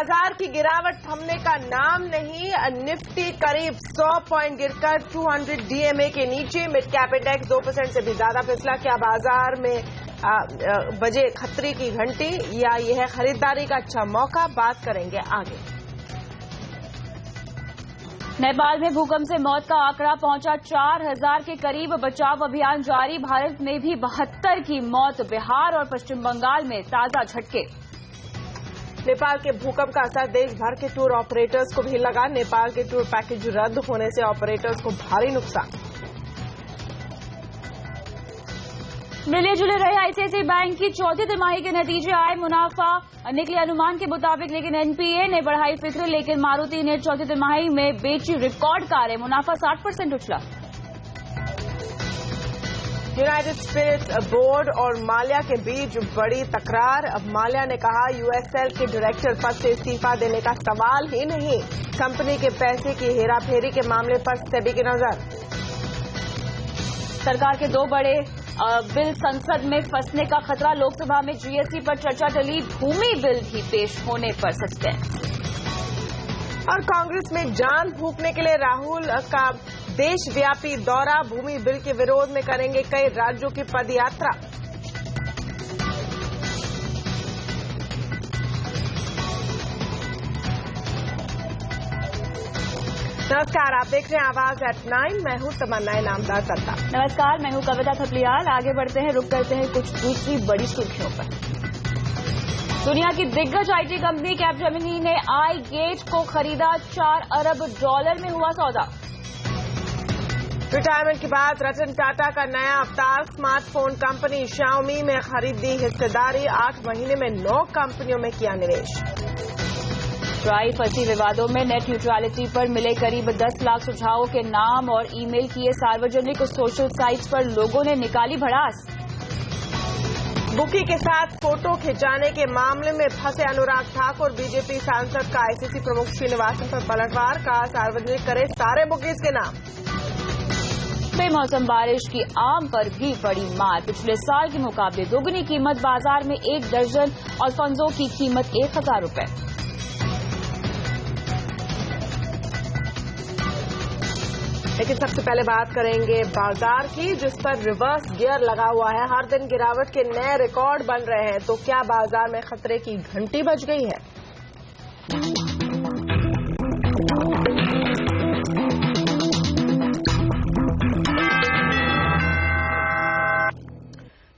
बाजार की गिरावट थमने का नाम नहीं। निफ्टी करीब 100 पॉइंट गिरकर 200 डीएमए के नीचे। मिड कैप इंडेक्स 2% से भी ज्यादा फिसला। क्या बाजार में बजे खतरे की घंटी या यह है खरीदारी का अच्छा मौका? बात करेंगे आगे। नेपाल में भूकंप से मौत का आंकड़ा पहुंचा 4000 के करीब। बचाव अभियान जारी। भारत में भी 72 की मौत। बिहार और पश्चिम बंगाल में ताजा झटके। नेपाल के भूकंप का असर देश भर के टूर ऑपरेटर्स को भी लगा। नेपाल के टूर पैकेज रद्द होने से ऑपरेटर्स को भारी नुकसान। मिले जुले रहे आईसीआईसीआई बैंक की चौथी तिमाही के नतीजे आए। मुनाफा निकले अनुमान के मुताबिक, लेकिन एनपीए ने बढ़ाई फिक्र। लेकिन मारुति ने चौथी तिमाही में बेची रिकॉर्ड कारें। मुनाफा 60% उछला। यूनाइटेड स्पिरिट्स बोर्ड और माल्या के बीच बड़ी तकरार। अब माल्या ने कहा यूएसएल के डायरेक्टर पद से इस्तीफा देने का सवाल ही नहीं। कंपनी के पैसे की हेराफेरी के मामले पर सेबी की नजर। सरकार के दो बड़े बिल संसद में फंसने का खतरा। लोकसभा में जीएसटी पर चर्चा टली। भूमि बिल भी पेश होने पर सस्पेंस। और कांग्रेस में जान फूंकने के लिए राहुल का देशव्यापी दौरा। भूमि बिल के विरोध में करेंगे कई राज्यों की पदयात्रा। नमस्कार, आप देख रहे हैं आवाज एट 9। मैं हूं तमन्ना इनामदार दत्ता। नमस्कार, मैं हूं कविता थपलियाल। आगे बढ़ते हैं, रुक करते हैं कुछ दूसरी बड़ी सुर्खियों पर। दुनिया की दिग्गज आईटी कंपनी कैपजेमिनी ने iGate को खरीदा। $4 अरब में हुआ सौदा। रिटायरमेंट के बाद रतन टाटा का नया अवतार। स्मार्टफोन कंपनी Xiaomi में खरीदी हिस्सेदारी। 8 महीने में 9 कंपनियों में किया निवेश। ट्राई फंसी विवादों में नेट न्यूट्रलिटी पर मिले करीब 10 लाख सुझावों के नाम और ईमेल किए सार्वजनिक। सोशल साइट्स पर लोगों ने निकाली भड़ास। बुकी के साथ फोटो खिंचाने के मामले में फंसे अनुराग ठाकुर। बीजेपी सांसद का आईसीसी प्रमुख श्रीनिवासन पर पलटवार। कहा सार्वजनिक करे सारे बुकीज के नाम। बेमौसम बारिश की आम पर भी पड़ी मार। पिछले साल के मुकाबले दोगुनी कीमत। बाजार में 1 दर्जन अल्फांजो की कीमत 1000 रुपए। लेकिन सबसे पहले बात करेंगे बाजार की, जिस पर रिवर्स गियर लगा हुआ है। हर दिन गिरावट के नए रिकॉर्ड बन रहे हैं। तो क्या बाजार में खतरे की घंटी बज गई है?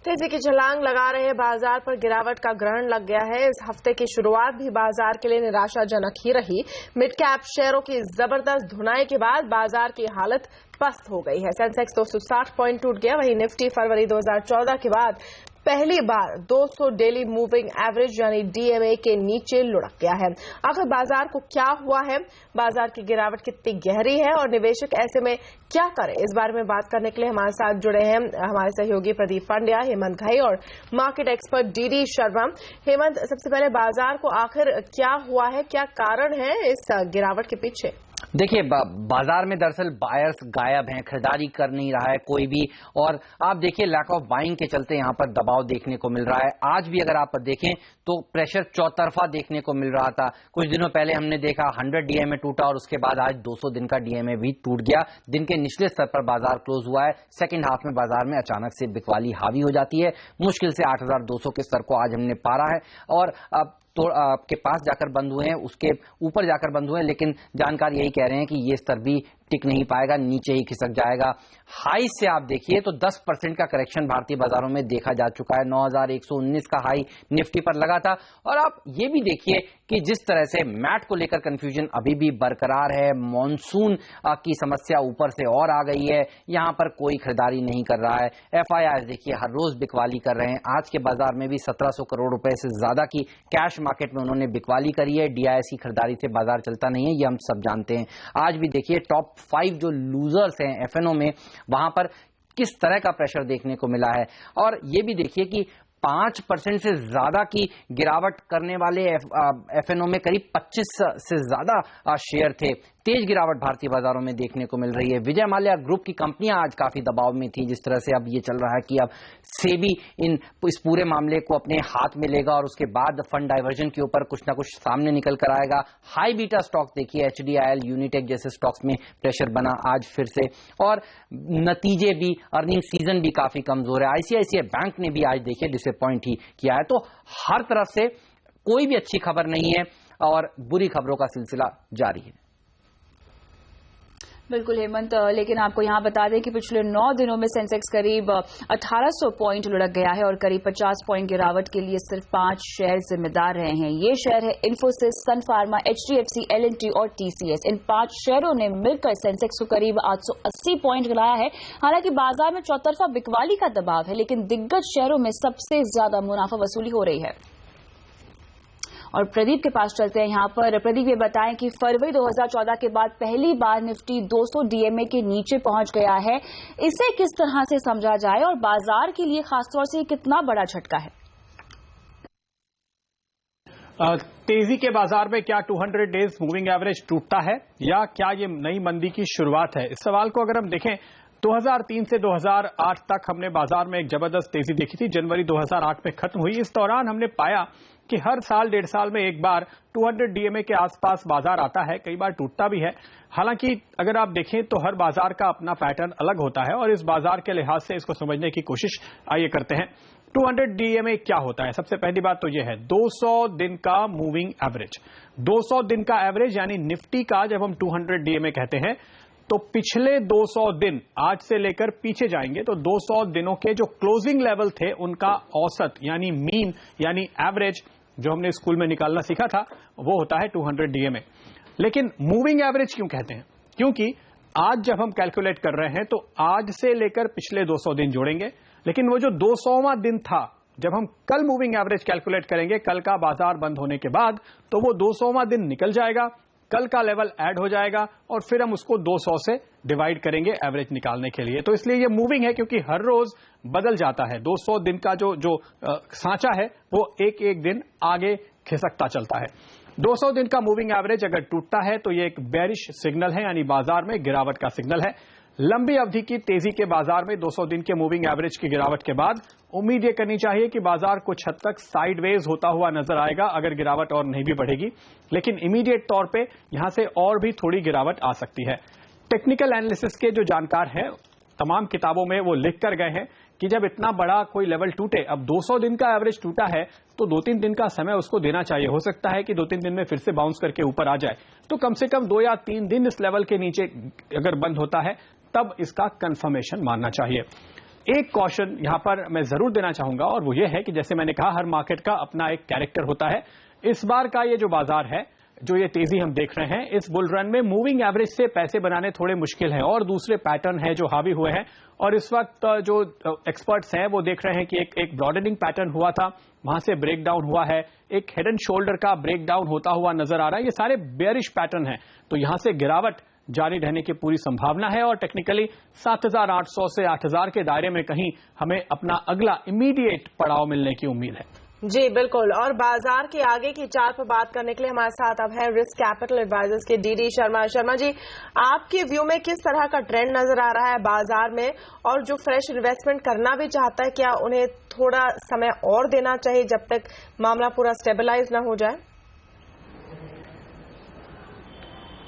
तेजी की छलांग लगा रहे बाजार पर गिरावट का ग्रहण लग गया है। इस हफ्ते की शुरुआत भी बाजार के लिए निराशाजनक ही रही। मिड कैप शेयरों की जबरदस्त धुनाई के बाद बाजार की हालत पस्त हो गई है। सेंसेक्स 260 पॉइंट टूट गया। वहीं निफ्टी फरवरी 2014 के बाद पहली बार 200 डेली मूविंग एवरेज यानी डीएमए के नीचे लुढ़क गया है। आखिर बाजार को क्या हुआ है? बाजार की गिरावट कितनी गहरी है और निवेशक ऐसे में क्या करें? इस बारे में बात करने के लिए हमारे साथ जुड़े हैं हमारे सहयोगी प्रदीप पांड्या, हेमंत घई और market expert DD Sharma. Hemant, सबसे पहले बाजार को आखिर क्या हुआ है? क्या कारण है इस गिरावट के पीछे? देखिए, बाजार में दरअसल बायर्स गायब हैं, खरीदारी कर नहीं रहा है कोई भी। और आप देखिए, लैक ऑफ बाइंग के चलते यहाँ पर दबाव देखने को मिल रहा है। आज भी अगर आप देखें तो प्रेशर चौतरफा देखने को मिल रहा था। कुछ दिनों पहले हमने देखा 100 डीएमए टूटा और उसके बाद आज 200 दिन का डीएमए भी टूट गया। दिन के निचले स्तर पर बाजार क्लोज हुआ है। सेकंड हाफ में बाजार में अचानक से बिकवाली हावी हो जाती है। मुश्किल से 8200 के स्तर को आज हमने पारा है और अब तो आपके पास जाकर बंद हुए हैं, उसके ऊपर जाकर बंद हुए हैं। लेकिन जानकार यही कह रहे हैं कि ये स्तर भी टिक नहीं पाएगा, नीचे ही खिसक जाएगा। हाई से आप देखिए तो 10% का करेक्शन भारतीय बाजारों में देखा जा चुका है। 9119 का हाई निफ्टी पर लगा था। और आप ये भी देखिए कि जिस तरह से मैट को लेकर कंफ्यूजन अभी भी बरकरार है। मॉनसून की समस्या ऊपर से और आ गई है। यहां पर कोई खरीदारी नहीं कर रहा है। एफआईआई देखिए हर रोज बिकवाली कर रहे हैं। आज के बाजार में भी 1700 करोड़ रुपए से ज्यादा की कैश मार्केट में उन्होंने बिकवाली करी है। डीआईएस की खरीदारी से बाजार चलता नहीं है, ये हम सब जानते हैं। आज भी देखिए टॉप 5 जो लूजर्स हैं एफएनओ में, वहां पर किस तरह का प्रेशर देखने को मिला है। और ये भी देखिए कि 5% से ज्यादा की गिरावट करने वाले एफएनओ में करीब 25 से ज्यादा शेयर थे। तेज गिरावट भारतीय बाजारों में देखने को मिल रही है। विजय माल्या ग्रुप की कंपनियां आज काफी दबाव में थी, जिस तरह से अब ये चल रहा है कि अब सेबी इस पूरे मामले को अपने हाथ में लेगा और उसके बाद फंड डाइवर्जन के ऊपर कुछ ना कुछ सामने निकल कर आएगा। हाई बीटा स्टॉक देखिए, HDIL, यूनिटेक जैसे स्टॉक्स में प्रेशर बना आज फिर से, और नतीजे भी, अर्निंग सीजन भी काफी कमजोर है। ICICI बैंक ने भी आज देखिए डिसअपॉइंट ही किया है। तो हर तरफ से कोई भी अच्छी खबर नहीं है और बुरी खबरों का सिलसिला जारी है। बिल्कुल हेमंत, लेकिन आपको यहां बता दें कि पिछले 9 दिनों में सेंसेक्स करीब 1800 पॉइंट लुढ़क गया है और करीब 50 पॉइंट गिरावट के लिए सिर्फ 5 शेयर जिम्मेदार रहे हैं। ये शेयर है इन्फोसिस, सन फार्मा, HDFC, L&T और TCS। इन 5 शेयरों ने मिलकर सेंसेक्स को करीब 880 पॉइंट गिराया है। हालांकि बाजार में चौतरफा बिकवाली का दबाव है, लेकिन दिग्गज शेयरों में सबसे ज्यादा मुनाफा वसूली हो रही है। और प्रदीप के पास चलते हैं। यहाँ पर प्रदीप ये बताएं कि फरवरी 2014 के बाद पहली बार निफ्टी 200 DMA के नीचे पहुंच गया है। इसे किस तरह से समझा जाए और बाजार के लिए खासतौर से कितना बड़ा झटका है? तेजी के बाजार में क्या 200 डेज मूविंग एवरेज टूटता है या क्या ये नई मंदी की शुरुआत है? इस सवाल को अगर हम देखें, 2003 से 2008 तक हमने बाजार में एक जबरदस्त तेजी देखी थी। जनवरी 2008 में खत्म हुई। इस दौरान हमने पाया कि हर साल 1.5 साल में एक बार 200 DMA के आसपास बाजार आता है, कई बार टूटता भी है। हालांकि अगर आप देखें तो हर बाजार का अपना पैटर्न अलग होता है और इस बाजार के लिहाज से इसको समझने की कोशिश आइए करते हैं। 200 DMA क्या होता है? सबसे पहली बात तो यह है 200 दिन का मूविंग एवरेज। 200 दिन का एवरेज यानी निफ्टी का जब हम 200 DMA कहते हैं तो पिछले 200 दिन, आज से लेकर पीछे जाएंगे तो 200 दिनों के जो क्लोजिंग लेवल थे उनका औसत यानी मीन यानी एवरेज जो हमने स्कूल में निकालना सीखा था वो होता है 200 DMA। लेकिन मूविंग एवरेज क्यों कहते हैं? क्योंकि आज जब हम कैलकुलेट कर रहे हैं तो आज से लेकर पिछले 200 दिन जोड़ेंगे, लेकिन वो जो 200वां दिन था जब हम कल मूविंग एवरेज कैलकुलेट करेंगे, कल का बाजार बंद होने के बाद, तो वो 200वां दिन निकल जाएगा, कल का लेवल ऐड हो जाएगा और फिर हम उसको 200 से डिवाइड करेंगे एवरेज निकालने के लिए। तो इसलिए ये मूविंग है क्योंकि हर रोज बदल जाता है। 200 दिन का जो सांचा है वो एक एक दिन आगे खिसकता चलता है। 200 दिन का मूविंग एवरेज अगर टूटता है तो ये एक बेरिश सिग्नल है, यानी बाजार में गिरावट का सिग्नल है। लंबी अवधि की तेजी के बाजार में 200 दिन के मूविंग एवरेज की गिरावट के बाद उम्मीद ये करनी चाहिए कि बाजार कुछ हद तक साइडवेज होता हुआ नजर आएगा अगर गिरावट और नहीं भी बढ़ेगी, लेकिन इमीडिएट तौर पे यहां से और भी थोड़ी गिरावट आ सकती है। टेक्निकल एनालिसिस के जो जानकार हैं तमाम किताबों में वो लिख कर गए हैं कि जब इतना बड़ा कोई लेवल टूटे, अब 200 दिन का एवरेज टूटा है तो 2-3 दिन का समय उसको देना चाहिए। हो सकता है कि 2-3 दिन में फिर से बाउंस करके ऊपर आ जाए, तो कम से कम 2 या 3 दिन इस लेवल के नीचे अगर बंद होता है तब इसका कंफर्मेशन मानना चाहिए। एक कॉशन यहां पर मैं जरूर देना चाहूंगा और वो ये है कि जैसे मैंने कहा हर मार्केट का अपना एक कैरेक्टर होता है। इस बार का ये जो बाजार है, जो ये तेजी हम देख रहे हैं, इस बुल रन में मूविंग एवरेज से पैसे बनाने थोड़े मुश्किल हैं और दूसरे पैटर्न है जो हावी हुए हैं। और इस वक्त जो एक्सपर्ट्स हैं वो देख रहे हैं कि एक ब्रॉडेनिंग पैटर्न हुआ था, वहां से ब्रेक डाउन हुआ है, एक हेड एंड शोल्डर का ब्रेक डाउन होता हुआ नजर आ रहा है। ये सारे बेयरिश पैटर्न है, तो यहां से गिरावट जारी रहने की पूरी संभावना है और टेक्निकली 7800 से 8000 के दायरे में कहीं हमें अपना अगला इमीडिएट पड़ाव मिलने की उम्मीद है। जी बिल्कुल। और बाजार के आगे की चार्ट पर बात करने के लिए हमारे साथ अब है रिस्क कैपिटल एडवाइजर्स के DD शर्मा। शर्मा जी, आपके व्यू में किस तरह का ट्रेंड नजर आ रहा है बाजार में, और जो फ्रेश इन्वेस्टमेंट करना भी चाहता है क्या उन्हें थोड़ा समय और देना चाहिए जब तक मामला पूरा स्टेबलाइज ना हो जाए?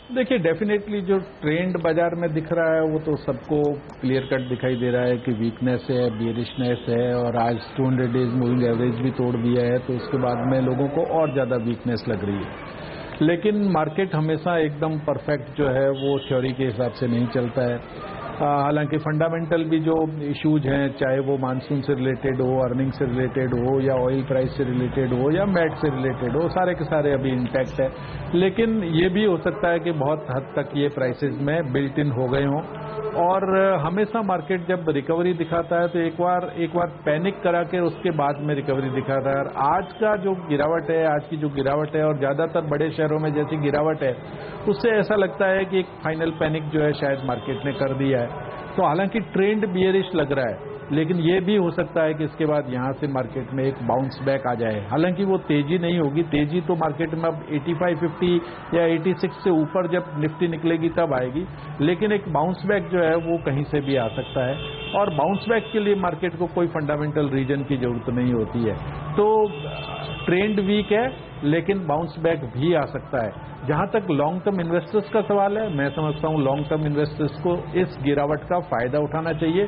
देखिए, डेफिनेटली जो ट्रेंड बाजार में दिख रहा है वो तो सबको क्लियर कट दिखाई दे रहा है कि वीकनेस है, बियरिशनेस है, और आज 200 डेज मूविंग एवरेज भी तोड़ दिया है, तो उसके बाद में लोगों को और ज्यादा वीकनेस लग रही है। लेकिन मार्केट हमेशा एकदम परफेक्ट जो है वो थ्योरी के हिसाब से नहीं चलता है। हालांकि फंडामेंटल भी जो इश्यूज हैं, चाहे वो मानसून से रिलेटेड हो, अर्निंग से रिलेटेड हो, या ऑयल प्राइस से रिलेटेड हो, या मैट से रिलेटेड हो, सारे के सारे अभी इंटैक्ट है। लेकिन ये भी हो सकता है कि बहुत हद तक ये प्राइसेस में बिल्ट इन हो गए हों, और हमेशा मार्केट जब रिकवरी दिखाता है तो एक बार पैनिक करा के उसके बाद में रिकवरी दिखाता है। और आज का जो गिरावट है, आज की जो गिरावट है, और ज्यादातर बड़े शहरों में जैसी गिरावट है, उससे ऐसा लगता है कि एक फाइनल पैनिक जो है शायद मार्केट ने कर दिया है। तो हालांकि ट्रेंड बियरिश लग रहा है, लेकिन ये भी हो सकता है कि इसके बाद यहाँ से मार्केट में एक बाउंस बैक आ जाए। हालांकि वो तेजी नहीं होगी, तेजी तो मार्केट में अब 85-50 या 86 से ऊपर जब निफ्टी निकलेगी तब आएगी, लेकिन एक बाउंस बैक जो है वो कहीं से भी आ सकता है। और बाउंस बैक के लिए मार्केट को कोई फंडामेंटल रीजन की जरूरत नहीं होती है। तो ट्रेंड वीक है लेकिन बाउंस बैक भी आ सकता है। जहां तक लॉन्ग टर्म इन्वेस्टर्स का सवाल है, मैं समझता हूं लॉन्ग टर्म इन्वेस्टर्स को इस गिरावट का फायदा उठाना चाहिए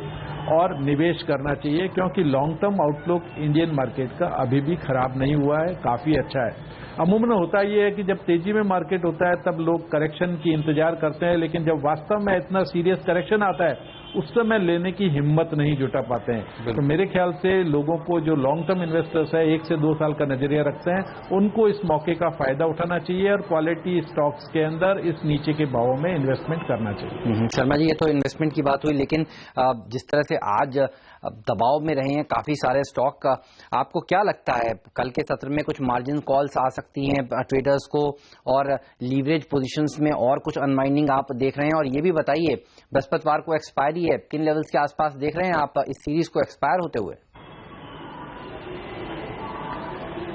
और निवेश करना चाहिए, क्योंकि long term outlook Indian market का अभी भी खराब नहीं हुआ है, काफी अच्छा है। अमूमन होता ये है कि जब तेजी में मार्केट होता है तब लोग करेक्शन की इंतजार करते हैं, लेकिन जब वास्तव में इतना सीरियस करेक्शन आता है उस समय लेने की हिम्मत नहीं जुटा पाते हैं। तो मेरे ख्याल से लोगों को जो लॉन्ग टर्म इन्वेस्टर्स है 1 से 2 साल का नजरिया रखते हैं, उनको इस मौके का फायदा उठाना चाहिए और क्वालिटी स्टॉक्स के अंदर इस नीचे के भावों में इन्वेस्टमेंट करना चाहिए। शर्मा जी, ये तो इन्वेस्टमेंट की बात हुई, लेकिन जिस तरह से आज दबाव में रहे हैं काफी सारे स्टॉक का, आपको क्या लगता है कल के सत्र में कुछ मार्जिन कॉल्स आ सकती हैं ट्रेडर्स को, और लीवरेज पोजीशंस में और कुछ अनवाइंडिंग आप देख रहे हैं? और ये भी बताइए, बृहस्पतिवार को एक्सपायरी है, किन लेवल्स के आसपास देख रहे हैं आप इस सीरीज को एक्सपायर होते हुए?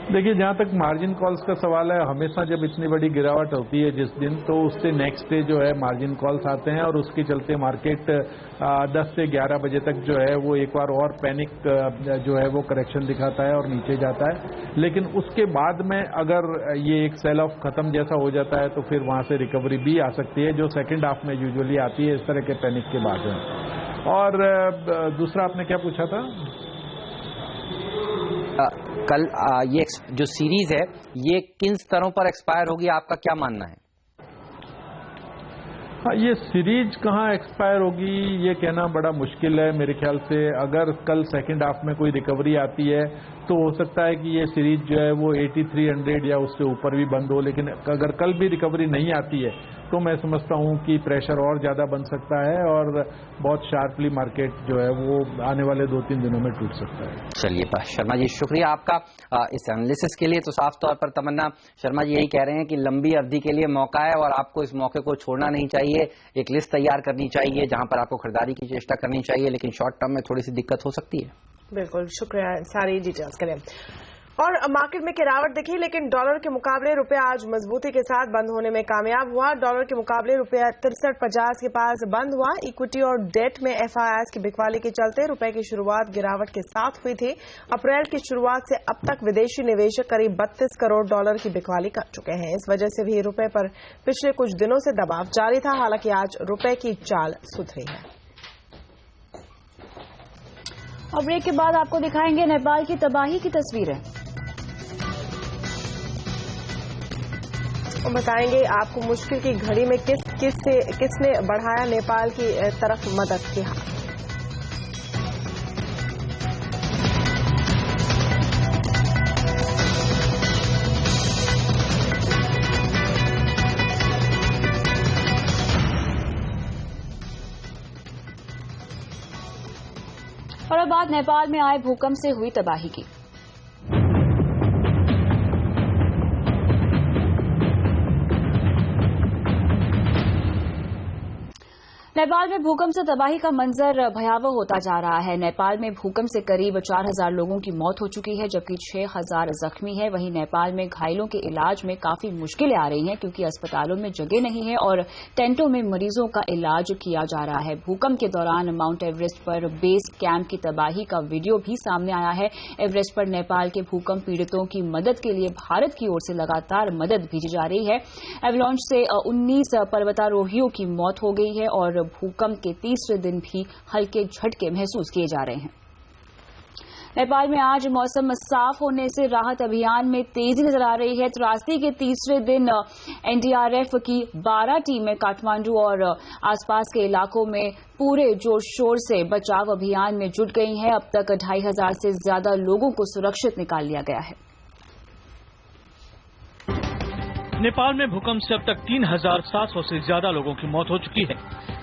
देखिए, जहां तक मार्जिन कॉल्स का सवाल है, हमेशा जब इतनी बड़ी गिरावट होती है जिस दिन, तो उससे नेक्स्ट डे जो है मार्जिन कॉल्स आते हैं और उसके चलते मार्केट 10 से 11 बजे तक जो है वो एक बार और पैनिक जो है वो करेक्शन दिखाता है और नीचे जाता है। लेकिन उसके बाद में अगर ये एक सेल ऑफ खत्म जैसा हो जाता है तो फिर वहां से रिकवरी भी आ सकती है, जो सेकेंड हाफ में यूजुअली आती है इस तरह के पैनिक के बाद में। और दूसरा आपने क्या पूछा था? कल ये जो सीरीज है ये किन स्तरों पर एक्सपायर होगी, आपका क्या मानना है? हाँ, ये सीरीज कहाँ एक्सपायर होगी ये कहना बड़ा मुश्किल है मेरे ख्याल से। अगर कल सेकंड हाफ में कोई रिकवरी आती है तो हो सकता है कि ये सीरीज जो है वो 8300 या उससे ऊपर भी बंद हो, लेकिन अगर कल भी रिकवरी नहीं आती है तो मैं समझता हूं कि प्रेशर और ज्यादा बन सकता है और बहुत शार्पली मार्केट जो है वो आने वाले 2-3 दिनों में टूट सकता है। चलिए शर्मा जी, शुक्रिया आपका इस एनालिसिस के लिए। तो साफ तौर पर तमन्ना शर्मा जी यही कह रहे हैं कि लंबी अवधि के लिए मौका है और आपको इस मौके को छोड़ना नहीं चाहिए, एक लिस्ट तैयार करनी चाहिए जहां पर आपको खरीदारी की चेष्टा करनी चाहिए, लेकिन शॉर्ट टर्म में थोड़ी सी दिक्कत हो सकती है। बिल्कुल, शुक्रिया सारी डिटेल्स के लिए। और मार्केट में गिरावट दिखी, लेकिन डॉलर के मुकाबले रुपया आज मजबूती के साथ बंद होने में कामयाब हुआ। डॉलर के मुकाबले रुपया 63.50 के पास बंद हुआ। इक्विटी और डेट में एफआईआईस की बिकवाली के चलते रुपए की शुरुआत गिरावट के साथ हुई थी। अप्रैल की शुरुआत से अब तक विदेशी निवेशक करीब 32 करोड़ डॉलर की बिकवाली कर चुके हैं। इस वजह से भी रुपए पर पिछले कुछ दिनों से दबाव जारी था। हालांकि आज रुपए की चाल सुधरी है। और ब्रेक के बाद आपको दिखाएंगे नेपाल की तबाही की तस्वीरें और बताएंगे आपको मुश्किल की घड़ी में किसने बढ़ाया नेपाल की तरफ मदद की हाथ। और अब बात नेपाल में आए भूकंप से हुई तबाही की। नेपाल में भूकंप से तबाही का मंजर भयावह होता जा रहा है। नेपाल में भूकंप से करीब 4000 लोगों की मौत हो चुकी है, जबकि 6000 जख्मी है। वहीं नेपाल में घायलों के इलाज में काफी मुश्किलें आ रही हैं, क्योंकि अस्पतालों में जगह नहीं है और टेंटों में मरीजों का इलाज किया जा रहा है। भूकंप के दौरान माउंट एवरेस्ट पर बेस कैंप की तबाही का वीडियो भी सामने आया है। एवरेस्ट पर नेपाल के भूकंप पीड़ितों की मदद के लिए भारत की ओर से लगातार मदद भेजी जा रही है। एवलांच से 19 पर्वतारोहियों की मौत हो गई है और भूकंप के तीसरे दिन भी हल्के झटके महसूस किए जा रहे हैं। नेपाल में आज मौसम साफ होने से राहत अभियान में तेजी नजर आ रही है। त्रासदी के तीसरे दिन एनडीआरएफ की 12 टीमें काठमांडू और आसपास के इलाकों में पूरे जोर शोर से बचाव अभियान में जुट गई हैं। अब तक 2500 से ज्यादा लोगों को सुरक्षित निकाल लिया गया है। नेपाल में भूकंप से अब तक 3700 से ज्यादा लोगों की मौत हो चुकी है,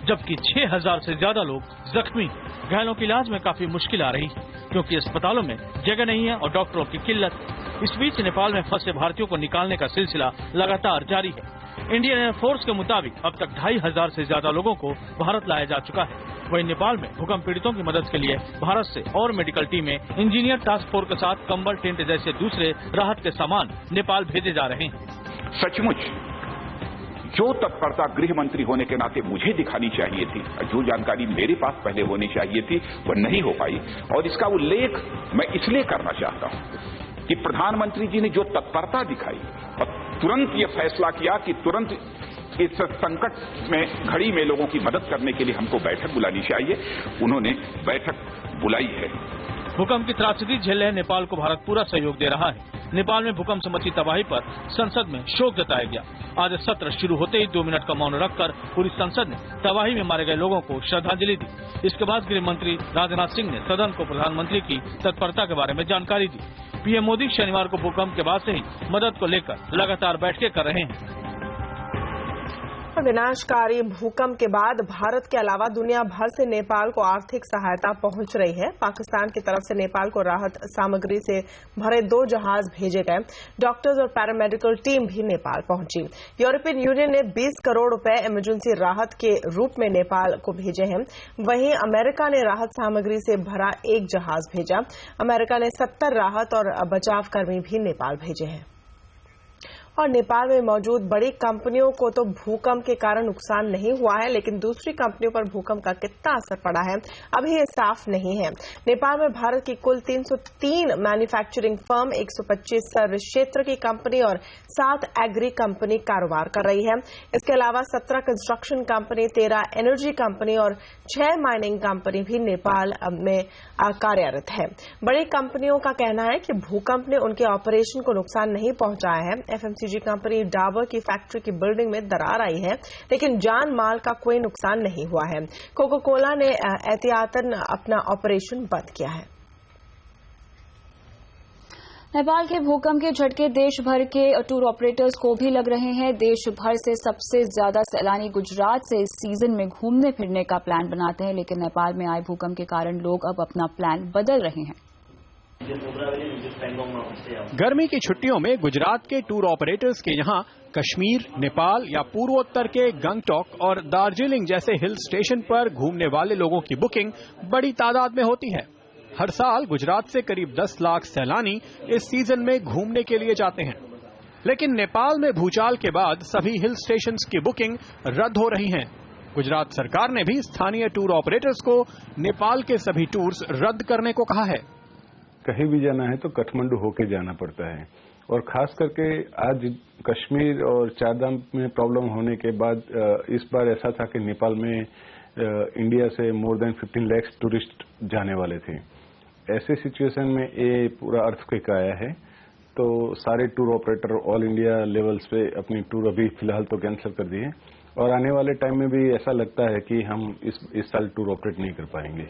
जबकि 6000 से ज्यादा लोग जख्मी। घायलों के इलाज में काफी मुश्किल आ रही है, क्योंकि अस्पतालों में जगह नहीं है और डॉक्टरों की किल्लत। इस बीच नेपाल में फंसे भारतीयों को निकालने का सिलसिला लगातार जारी है। इंडियन एयरफोर्स के मुताबिक अब तक 2500 से ज्यादा लोगों को भारत लाया जा चुका है। वहीं नेपाल में भूकंप पीड़ितों की मदद के लिए भारत से और मेडिकल टीमें, इंजीनियर टास्क फोर्स के साथ कंबल, टेंट जैसे दूसरे राहत के सामान नेपाल भेजे जा रहे हैं। सचमुच जो तत्परता गृह मंत्री होने के नाते मुझे दिखानी चाहिए थी, जो जानकारी मेरे पास पहले होनी चाहिए थी, वह नहीं हो पाई। और इसका उल्लेख मैं इसलिए करना चाहता हूं कि प्रधानमंत्री जी ने जो तत्परता दिखाई और तुरंत ये फैसला किया कि तुरंत इस संकट में घड़ी में लोगों की मदद करने के लिए हमको बैठक बुलानी चाहिए, उन्होंने बैठक बुलाई है। भूकंप की त्रासदी झेल रहे नेपाल को भारत पूरा सहयोग दे रहा है। नेपाल में भूकंप से मची तबाही पर संसद में शोक जताया गया। आज सत्र शुरू होते ही 2 मिनट का मौन रखकर पूरी संसद ने तबाही में मारे गए लोगों को श्रद्धांजलि दी। इसके बाद गृह मंत्री राजनाथ सिंह ने सदन को प्रधानमंत्री की तत्परता के बारे में जानकारी दी। पीएम मोदी शनिवार को भूकंप के बाद से ही मदद को लेकर लगातार बैठकें कर रहे हैं। विनाशकारी भूकंप के बाद भारत के अलावा दुनिया भर से नेपाल को आर्थिक सहायता पहुंच रही है। पाकिस्तान की तरफ से नेपाल को राहत सामग्री से भरे 2 जहाज भेजे गए। डॉक्टर्स और पैरामेडिकल टीम भी नेपाल पहुंची। यूरोपियन यूनियन ने 20 करोड़ रुपए इमरजेंसी राहत के रूप में नेपाल को भेजे हैं। वहीं अमेरिका ने राहत सामग्री से भरा 1 जहाज भेजा। अमेरिका ने 70 राहत और बचाव कर्मी भी नेपाल भेजे हैं। और नेपाल में मौजूद बड़ी कंपनियों को तो भूकंप के कारण नुकसान नहीं हुआ है, लेकिन दूसरी कंपनियों पर भूकंप का कितना असर पड़ा है अभी ये साफ नहीं है। नेपाल में भारत की कुल 303 मैन्युफैक्चरिंग फर्म, 125 सर्विस क्षेत्र की कंपनी और 7 एग्री कंपनी कारोबार कर रही है। इसके अलावा 17 कंस्ट्रक्शन कंपनी, 13 एनर्जी कंपनी और 6 माइनिंग कंपनी भी नेपाल में कार्यरत है। बड़ी कंपनियों का कहना है कि भूकंप ने उनके ऑपरेशन को नुकसान नहीं पहुंचाया है। एफएमसीजी कंपनी डाबर की फैक्ट्री की बिल्डिंग में दरार आई है, लेकिन जान माल का कोई नुकसान नहीं हुआ है। कोका कोला ने एहतियातन अपना ऑपरेशन बंद किया है। नेपाल के भूकंप के झटके देश भर के टूर ऑपरेटर्स को भी लग रहे हैं। देश भर से सबसे ज्यादा सैलानी गुजरात से इस सीजन में घूमने फिरने का प्लान बनाते हैं, लेकिन नेपाल में आए भूकंप के कारण लोग अब अपना प्लान बदल रहे हैं। गर्मी की छुट्टियों में गुजरात के टूर ऑपरेटर्स के यहाँ कश्मीर, नेपाल या पूर्वोत्तर के गंगटोक और दार्जिलिंग जैसे हिल स्टेशन पर घूमने वाले लोगों की बुकिंग बड़ी तादाद में होती है। हर साल गुजरात से करीब 10 लाख सैलानी इस सीजन में घूमने के लिए जाते हैं, लेकिन नेपाल में भूचाल के बाद सभी हिल स्टेशंस की बुकिंग रद्द हो रही हैं। गुजरात सरकार ने भी स्थानीय टूर ऑपरेटर्स को नेपाल के सभी टूर्स रद्द करने को कहा है। कहीं भी जाना है तो काठमांडू होके जाना पड़ता है, और खास करके आज कश्मीर और चारधाम में प्रॉब्लम होने के बाद इस बार ऐसा था कि नेपाल में इंडिया से मोर देन 15 लाख टूरिस्ट जाने वाले थे। ऐसे सिचुएशन में ये पूरा अर्थक्वेक आया है, तो सारे tour operator all India levels पे अपनी टूर अभी फिलहाल तो कैंसिल कर दिए, और आने वाले टाइम में भी ऐसा लगता है कि हम इस साल टूर ऑपरेट नहीं कर पाएंगे।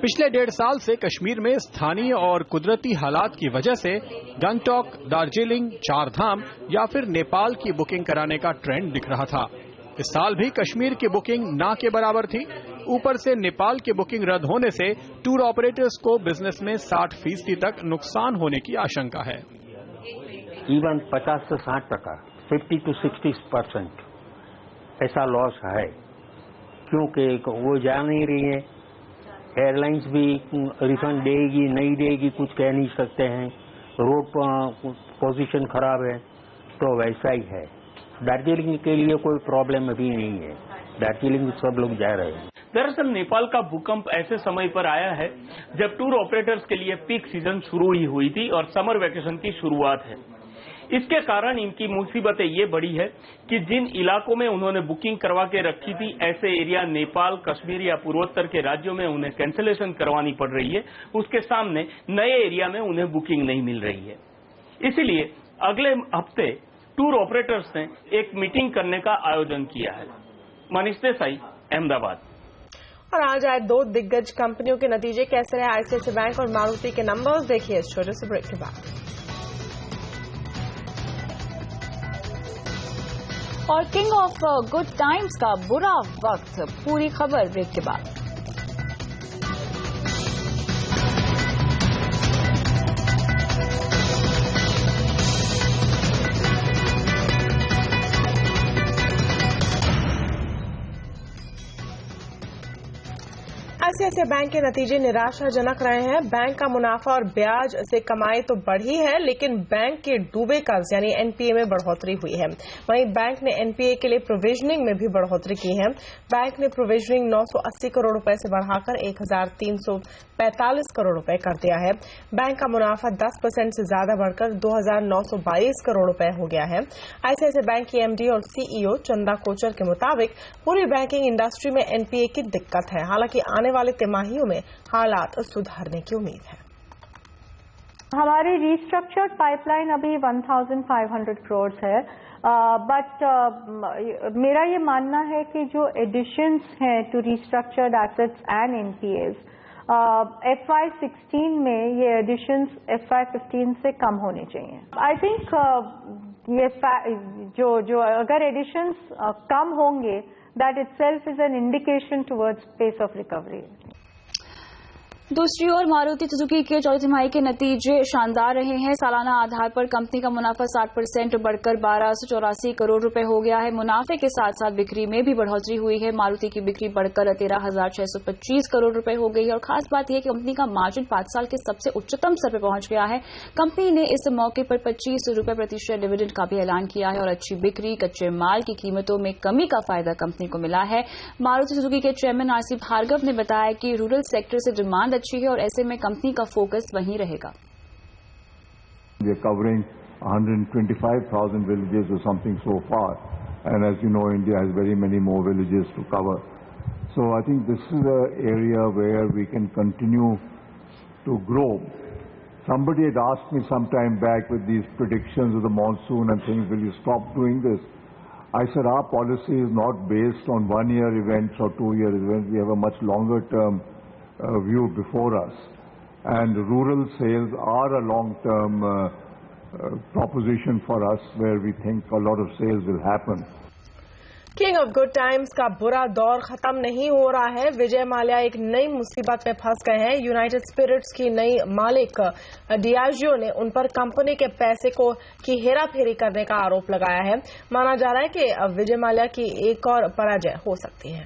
पिछले 1.5 साल से कश्मीर में स्थानीय और कुदरती हालात की वजह से गंगटोक, दार्जिलिंग, चारधाम या फिर नेपाल की बुकिंग कराने का ट्रेंड दिख रहा था। इस साल भी कश्मीर की बुकिंग ना के बराबर थी। ऊपर से नेपाल की बुकिंग रद्द होने से टूर ऑपरेटर्स को बिजनेस में 60% तक नुकसान होने की आशंका है। इवन 50 से 60%, 50 to 60% ऐसा लॉस है, क्योंकि वो जा नहीं रही है। एयरलाइंस भी रिफंड देगी नहीं देगी कुछ कह नहीं सकते हैं। रोड पोजीशन खराब है, तो वैसा ही है। दार्जिलिंग के लिए कोई प्रॉब्लम अभी नहीं है, दार्जिलिंग सब लोग जा रहे हैं। दरअसल नेपाल का भूकंप ऐसे समय पर आया है जब टूर ऑपरेटर्स के लिए पीक सीजन शुरू ही हुई थी और समर वेकेशन की शुरुआत है। इसके कारण इनकी मुसीबतें ये बड़ी है कि जिन इलाकों में उन्होंने बुकिंग करवा के रखी थी, ऐसे एरिया नेपाल, कश्मीर या पूर्वोत्तर के राज्यों में उन्हें कैंसिलेशन करवानी पड़ रही है। उसके सामने नए एरिया में उन्हें बुकिंग नहीं मिल रही है। इसीलिए अगले हफ्ते टूर ऑपरेटर्स ने एक मीटिंग करने का आयोजन किया है। मनीष देसाई, अहमदाबाद। और आज आए 2 दिग्गज कंपनियों के नतीजे कैसे रहे, आईसीआईसीआई बैंक और मारुति के नंबर्स देखिए इस छोटे से ब्रेक के बाद। और किंग ऑफ गुड टाइम्स का बुरा वक्त, पूरी खबर ब्रेक के बाद। आईसीआईसीआई बैंक के नतीजे निराशाजनक रहे हैं। बैंक का मुनाफा और ब्याज से कमाई तो बढ़ी है, लेकिन बैंक के डूबे कर्ज यानी एनपीए में बढ़ोतरी हुई है। वहीं बैंक ने एनपीए के लिए प्रोविजनिंग में भी बढ़ोतरी की है। बैंक ने प्रोविजनिंग 980 करोड़ रुपए से बढ़ाकर 1345 करोड़ रुपए कर दिया है। बैंक का मुनाफा 10% से ज्यादा बढ़कर 2922 करोड़ रुपए हो गया है। आईसीआईसीआई बैंक की एमडी और सीईओ चंदा कोचर के मुताबिक पूरी बैंकिंग इंडस्ट्री में एनपीए की दिक्कत है। हालांकि आने वाले तिमाहियों में हालात सुधरने की उम्मीद है। हमारी रिस्ट्रक्चर्ड पाइपलाइन अभी 1500 करोड़ है, बट मेरा ये मानना है कि जो एडिशंस हैं to restructured assets and NPS FY16 में ये एडिशंस FY15 से कम होने चाहिए। आई थिंक ये जो अगर एडिशंस कम होंगे, that itself is an indication towards pace of recovery. दूसरी ओर मारुति सुजुकी के चौथी तिमाही के नतीजे शानदार रहे हैं। सालाना आधार पर कंपनी का मुनाफा 60% बढ़कर 1284 करोड़ रुपए हो गया है। मुनाफे के साथ साथ बिक्री में भी बढ़ोतरी हुई है। मारुति की बिक्री बढ़कर 13,625 करोड़ रुपए हो गई है। और खास बात यह है कि कंपनी का मार्जिन 5 साल के सबसे उच्चतम स्तर पर पहुंच गया है। कंपनी ने इस मौके पर 25 रुपए प्रति शेयर डिविडेंड का भी ऐलान किया है। और अच्छी बिक्री, कच्चे माल की कीमतों में कमी का फायदा कंपनी को मिला है। मारुति सुजुकी के चेयरमैन आरसी भार्गव ने बताया कि रूरल सेक्टर से डिमांड अच्छी है और ऐसे में कंपनी का फोकस वहीं रहेगा। We are covering 125,000 villages or something so far, and as you know, India has very many more villages to cover. So I think this is an area where we can continue to grow. Somebody had asked me some time back with these predictions of the monsoon and things, will you stop doing this? I said our policy is not based on one-year events or two-year events. We have a much longer term view before us, and rural sales are a long-term proposition for us where we think a lot of sales will happen. King of good times का बुरा दौर खत्म नहीं हो रहा है। विजय माल्या एक नई मुसीबत में फंस गए हैं। यूनाइटेड स्पिरिट्स की नई मालिक डियाजियो ने उन पर कंपनी के पैसे की हेराफेरी करने का आरोप लगाया है। माना जा रहा है कि विजय माल्या की एक और पराजय हो सकती है।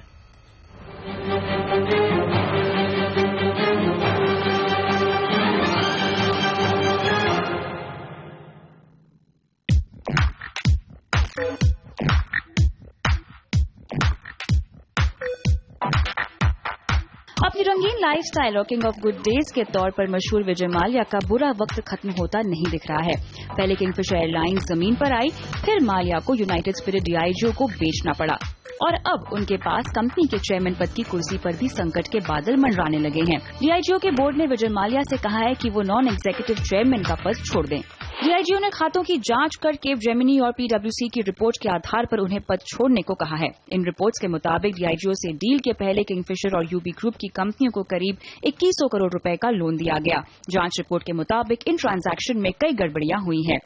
अपनी रंगीन लाइफस्टाइल और किंग ऑफ गुड डेज के तौर पर मशहूर विजय माल्या का बुरा वक्त खत्म होता नहीं दिख रहा है। पहले किंगफिशर एयरलाइंस जमीन पर आई, फिर माल्या को यूनाइटेड स्पिरिट डीआईजीओ को बेचना पड़ा और अब उनके पास कंपनी के चेयरमैन पद की कुर्सी पर भी संकट के बादल मंडराने लगे हैं। डीआईजीओ के बोर्ड ने विजय माल्या से कहा है कि वो नॉन एग्जीक्यूटिव चेयरमैन का पद छोड़ दें। डीआईजीओ ने खातों की जांच कर केप जेमिनी और पीडब्ल्यूसी की रिपोर्ट के आधार पर उन्हें पद छोड़ने को कहा है। इन रिपोर्ट्स के मुताबिक डीआईजीओ से डील के पहले किंगफिशर और यूबी ग्रुप की कंपनियों को करीब 2100 करोड़ रुपए का लोन दिया गया। जांच रिपोर्ट के मुताबिक इन ट्रांजैक्शन में कई गड़बड़ियां हुई हैं।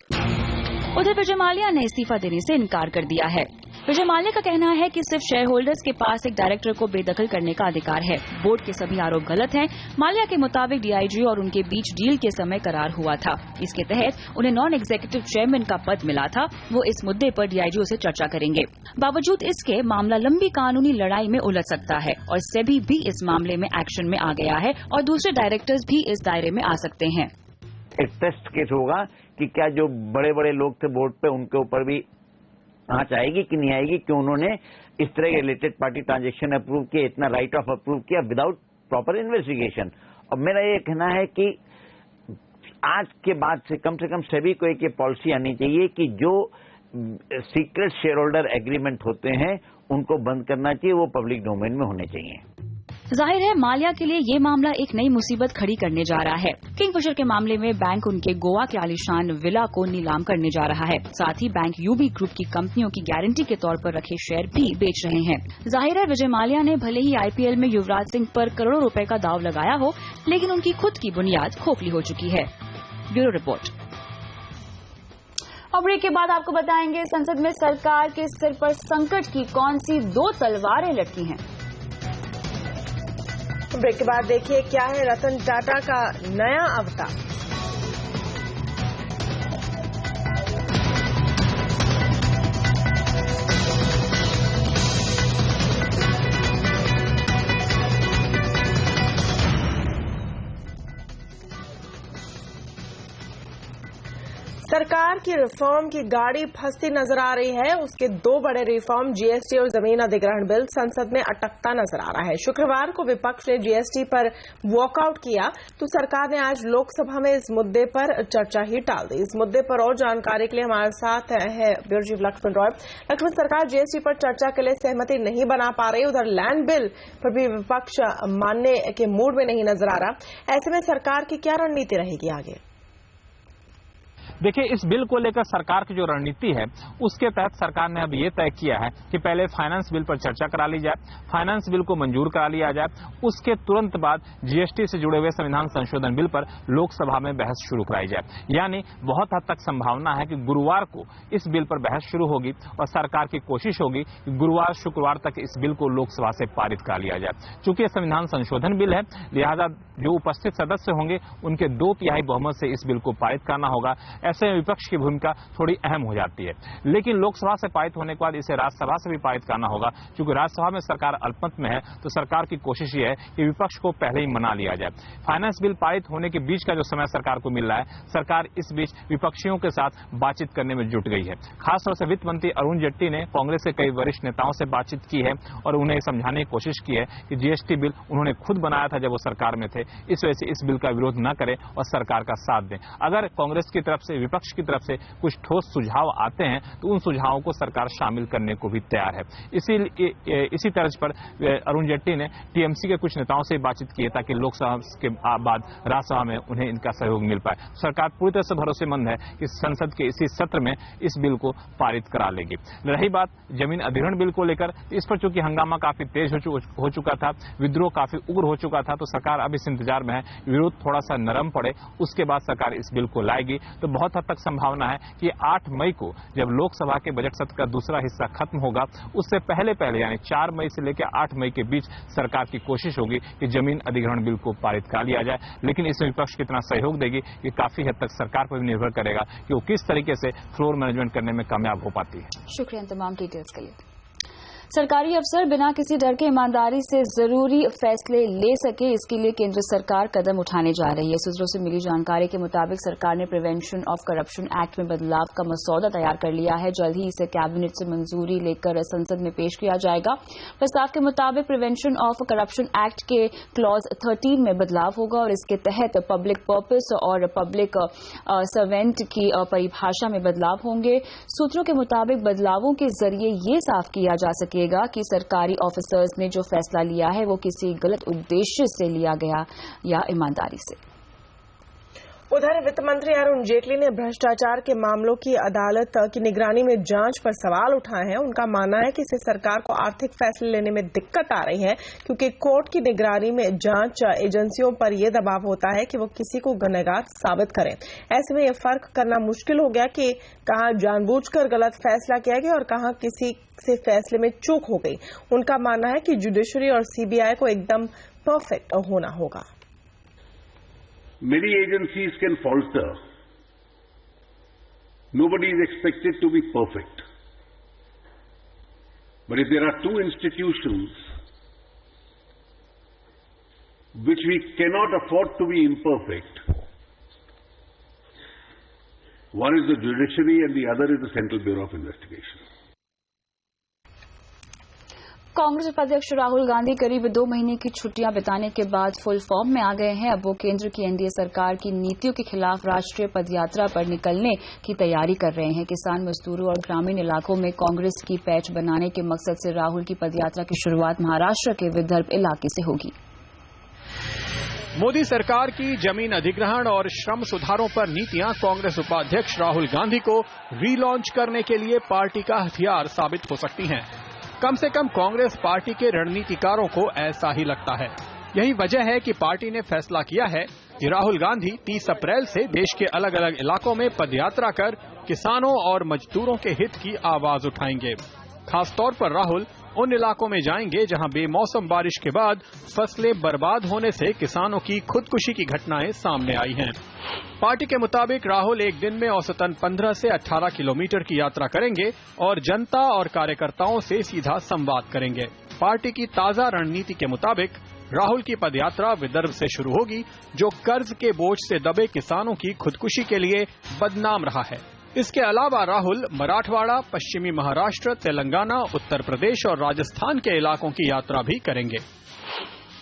उधर विजय माल्या ने इस्तीफा देने से इनकार कर दिया है। विजय माल्या का कहना है कि सिर्फ शेयर होल्डर्स के पास एक डायरेक्टर को बेदखल करने का अधिकार है। बोर्ड के सभी आरोप गलत हैं। माल्या के मुताबिक डीआईजी और उनके बीच डील के समय करार हुआ था। इसके तहत उन्हें नॉन एग्जीक्यूटिव चेयरमैन का पद मिला था। वो इस मुद्दे पर डीआईजीओ से चर्चा करेंगे। बावजूद इसके मामला लंबी कानूनी लड़ाई में उलझ सकता है और सेबी भी इस मामले में एक्शन में आ गया है और दूसरे डायरेक्टर्स भी इस दायरे में आ सकते हैं। एक टेस्ट केस होगा कि क्या जो बड़े बड़े लोग थे बोर्ड पे उनके ऊपर भी आंच आएगी कि नहीं आएगी, कि उन्होंने इस तरह के रिलेटेड पार्टी ट्रांजैक्शन अप्रूव किया, इतना राइट ऑफ अप्रूव किया विदाउट प्रॉपर इन्वेस्टिगेशन। और मेरा ये कहना है कि आज के बाद से कम सेबी को एक ये पॉलिसी आनी चाहिए कि जो सीक्रेट शेयर होल्डर एग्रीमेंट होते हैं उनको बंद करना चाहिए, वो पब्लिक डोमेन में होने चाहिए। जाहिर है माल्या के लिए ये मामला एक नई मुसीबत खड़ी करने जा रहा है। किंगफिशर के मामले में बैंक उनके गोवा के आलीशान विला को नीलाम करने जा रहा है। साथ ही बैंक यूबी ग्रुप की कंपनियों की गारंटी के तौर पर रखे शेयर भी बेच रहे हैं। जाहिर है विजय माल्या ने भले ही आईपीएल में युवराज सिंह पर करोड़ों रुपए का दाव लगाया हो, लेकिन उनकी खुद की बुनियाद खोखली हो चुकी है। Bureau report. और ब्रेक के बाद आपको बताएंगे संसद में सरकार के सिर पर संकट की कौन सी 2 तलवारें लटकी हैं। ब्रेक के बाद देखिए क्या है रतन टाटा का नया अवतार। सरकार की रिफॉर्म की गाड़ी फंसती नजर आ रही है। उसके दो बड़े रिफॉर्म जीएसटी और जमीन अधिग्रहण बिल संसद में अटकता नजर आ रहा है। शुक्रवार को विपक्ष ने जीएसटी पर वॉकआउट किया तो सरकार ने आज लोकसभा में इस मुद्दे पर चर्चा ही टाल दी। इस मुद्दे पर और जानकारी के लिए हमारे साथ है ब्यूरो चीफ लक्ष्मण रॉय। लक्ष्मण, सरकार जीएसटी पर चर्चा के लिए सहमति नहीं बना पा रही, उधर लैंड बिल पर भी विपक्ष मानने के मूड में नहीं नजर आ रहा। ऐसे में सरकार की क्या रणनीति रहेगी आगे? देखिए, इस बिल को लेकर सरकार की जो रणनीति है उसके तहत सरकार ने अब ये तय किया है कि पहले फाइनेंस बिल पर चर्चा करा ली जाए, फाइनेंस बिल को मंजूर करा लिया जाए, उसके तुरंत बाद जीएसटी से जुड़े हुए संविधान संशोधन बिल पर लोकसभा में बहस शुरू कराई जाए। यानी बहुत हद तक संभावना है कि गुरुवार को इस बिल पर बहस शुरू होगी और सरकार की कोशिश होगी कि गुरुवार शुक्रवार तक इस बिल को लोकसभा से पारित करा लिया जाए। चूंकि संविधान संशोधन बिल है, लिहाजा जो उपस्थित सदस्य होंगे उनके 2/3 बहुमत से इस बिल को पारित करना होगा। ऐसे में विपक्ष की भूमिका थोड़ी अहम हो जाती है। लेकिन लोकसभा से पारित होने के बाद इसे राज्यसभा से भी पारित करना होगा। क्योंकि राज्यसभा में सरकार अल्पमत में है तो सरकार की कोशिश ये है कि विपक्ष को पहले ही मना लिया जाए। फाइनेंस बिल पारित होने के बीच का जो समय सरकार को मिल रहा है, सरकार इस बीच विपक्षियों के साथ बातचीत करने में जुट गई है। खासतौर से वित्त मंत्री अरुण जेटली ने कांग्रेस के कई वरिष्ठ नेताओं से बातचीत की है और उन्हें समझाने की कोशिश की है कि जीएसटी बिल उन्होंने खुद बनाया था जब वो सरकार में थे, इस वजह से इस बिल का विरोध न करें और सरकार का साथ दें। अगर कांग्रेस की तरफ से, विपक्ष की तरफ से कुछ ठोस सुझाव आते हैं तो उन सुझावों को सरकार शामिल करने को भी तैयार है। इसी तर्ज पर अरुण जेटली ने टीएमसी के कुछ नेताओं से बातचीत की है ताकि लोकसभा के बाद राज्यसभा में उन्हें इनका सहयोग मिल पाए। सरकार पूरी तरह से भरोसेमंद है कि संसद के इसी सत्र में इस बिल को पारित करा लेगी। रही बात जमीन अधिग्रहण बिल को लेकर, इस पर चूंकि हंगामा काफी तेज हो चुका था, विद्रोह काफी उग्र हो चुका था, तो सरकार अब इस इंतजार में है विरोध थोड़ा सा नरम पड़े, उसके बाद सरकार इस बिल को लाएगी। तो बहुत हद तक संभावना है कि 8 मई को जब लोकसभा के बजट सत्र का दूसरा हिस्सा खत्म होगा, उससे पहले यानी 4 मई से लेकर 8 मई के बीच सरकार की कोशिश होगी कि जमीन अधिग्रहण बिल को पारित कर लिया जाए। लेकिन इसमें विपक्ष कितना सहयोग देगी ये काफी हद तक सरकार पर भी निर्भर करेगा कि वो किस तरीके से फ्लोर मैनेजमेंट करने में कामयाब हो पाती है। शुक्रिया तमाम डिटेल्स के लिए। सरकारी अफसर बिना किसी डर के ईमानदारी से जरूरी फैसले ले सके, इसके लिए केंद्र सरकार कदम उठाने जा रही है। सूत्रों से मिली जानकारी के मुताबिक सरकार ने प्रिवेंशन ऑफ करप्शन एक्ट में बदलाव का मसौदा तैयार कर लिया है। जल्द ही इसे कैबिनेट से मंजूरी लेकर संसद में पेश किया जाएगा। प्रस्ताव के मुताबिक प्रिवेंशन ऑफ करप्शन एक्ट के क्लॉज 13 में बदलाव होगा और इसके तहत पब्लिक पर्पस और पब्लिक सर्वेंट की परिभाषा में बदलाव होंगे। सूत्रों के मुताबिक बदलावों के जरिए ये साफ किया जा सके कि सरकारी ऑफिसर्स ने जो फैसला लिया है वो किसी गलत उद्देश्य से लिया गया या ईमानदारी से। उधर वित्त मंत्री अरुण जेटली ने भ्रष्टाचार के मामलों की अदालत की निगरानी में जांच पर सवाल उठाए हैं। उनका मानना है कि इससे सरकार को आर्थिक फैसले लेने में दिक्कत आ रही है, क्योंकि कोर्ट की निगरानी में जांच एजेंसियों पर यह दबाव होता है कि वो किसी को गुनहगार साबित करें। ऐसे में यह फर्क करना मुश्किल हो गया कि कहां जानबूझकर गलत फैसला किया गया और कहां किसी से फैसले में चूक हो गई। उनका मानना है कि जुडिशरी और सीबीआई को एकदम परफेक्ट होना होगा। Many agencies can falter. Nobody is expected to be perfect. But if there are two institutions which we cannot afford to be imperfect, one is the judiciary and the other is the Central Bureau of Investigation. Congress उपाध्यक्ष राहुल गांधी करीब 2 महीने की छुट्टियां बिताने के बाद full form में आ गए हैं। अब वो केंद्र की एनडीए सरकार की नीतियों के खिलाफ राष्ट्रीय पदयात्रा पर निकलने की तैयारी कर रहे हैं। किसान, मजदूरों और ग्रामीण इलाकों में कांग्रेस की पैच बनाने के मकसद से राहुल की पदयात्रा की शुरुआत महाराष्ट्र के विदर्भ इलाके से होगी। मोदी सरकार की जमीन अधिग्रहण और श्रम सुधारों पर नीतियां कांग्रेस उपाध्यक्ष राहुल गांधी को रीलॉन्च करने के लिए पार्टी का हथियार साबित हो सकती हैं। कम से कम कांग्रेस पार्टी के रणनीतिकारों को ऐसा ही लगता है। यही वजह है कि पार्टी ने फैसला किया है कि राहुल गांधी 30 अप्रैल से देश के अलग अलग इलाकों में पदयात्रा कर किसानों और मजदूरों के हित की आवाज उठाएंगे। खासतौर पर राहुल उन इलाकों में जाएंगे जहां बेमौसम बारिश के बाद फसलें बर्बाद होने से किसानों की खुदकुशी की घटनाएं सामने आई हैं। पार्टी के मुताबिक राहुल एक दिन में औसतन 15 से 18 किलोमीटर की यात्रा करेंगे और जनता और कार्यकर्ताओं से सीधा संवाद करेंगे। पार्टी की ताजा रणनीति के मुताबिक राहुल की पदयात्रा विदर्भ से शुरू होगी, जो कर्ज के बोझ से दबे किसानों की खुदकुशी के लिए बदनाम रहा है। इसके अलावा राहुल मराठवाड़ा, पश्चिमी महाराष्ट्र, तेलंगाना, उत्तर प्रदेश और राजस्थान के इलाकों की यात्रा भी करेंगे।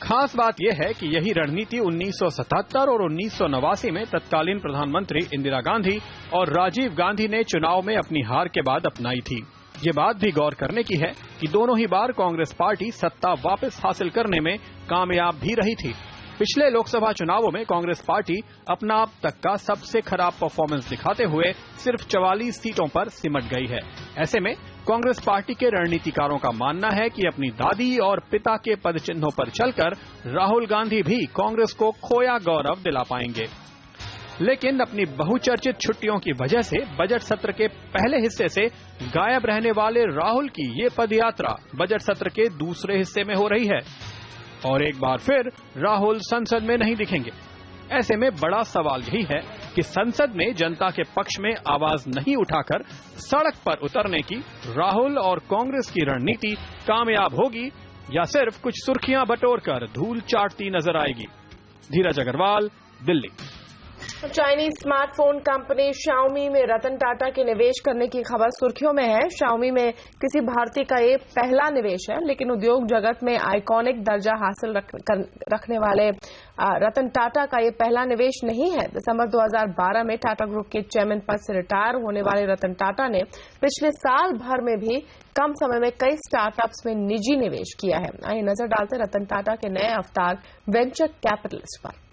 खास बात यह है कि यही रणनीति 1977 और 1989 में तत्कालीन प्रधानमंत्री इंदिरा गांधी और राजीव गांधी ने चुनाव में अपनी हार के बाद अपनाई थी। ये बात भी गौर करने की है कि दोनों ही बार कांग्रेस पार्टी सत्ता वापस हासिल करने में कामयाब भी रही थी। पिछले लोकसभा चुनावों में कांग्रेस पार्टी अपना अब तक का सबसे खराब परफॉर्मेंस दिखाते हुए सिर्फ 44 सीटों पर सिमट गई है। ऐसे में कांग्रेस पार्टी के रणनीतिकारों का मानना है कि अपनी दादी और पिता के पदचिन्हों पर चलकर राहुल गांधी भी कांग्रेस को खोया गौरव दिला पाएंगे। लेकिन अपनी बहुचर्चित छुट्टियों की वजह से बजट सत्र के पहले हिस्से से गायब रहने वाले राहुल की ये पदयात्रा बजट सत्र के दूसरे हिस्से में हो रही है और एक बार फिर राहुल संसद में नहीं दिखेंगे। ऐसे में बड़ा सवाल यही है कि संसद में जनता के पक्ष में आवाज नहीं उठाकर सड़क पर उतरने की राहुल और कांग्रेस की रणनीति कामयाब होगी या सिर्फ कुछ सुर्खियां बटोरकर धूल चाटती नजर आएगी। Dheeraj Agarwal, Delhi. Chinese smartphone company Xiaomi में रतन टाटा के निवेश करने की खबर सुर्खियों में है। Xiaomi में किसी भारतीय का ये पहला निवेश है, लेकिन उद्योग जगत में आइकॉनिक दर्जा हासिल रखने वाले रतन टाटा का ये पहला निवेश नहीं है। दिसंबर 2012 में टाटा ग्रुप के चेयरमैन पद से रिटायर होने वाले रतन टाटा ने पिछले साल भर में भी कम समय में कई स्टार्टअप्स में निजी निवेश किया है। आइए नजर डालते रतन टाटा के नए अवतार वेंचर कैपिटलिस्ट पर।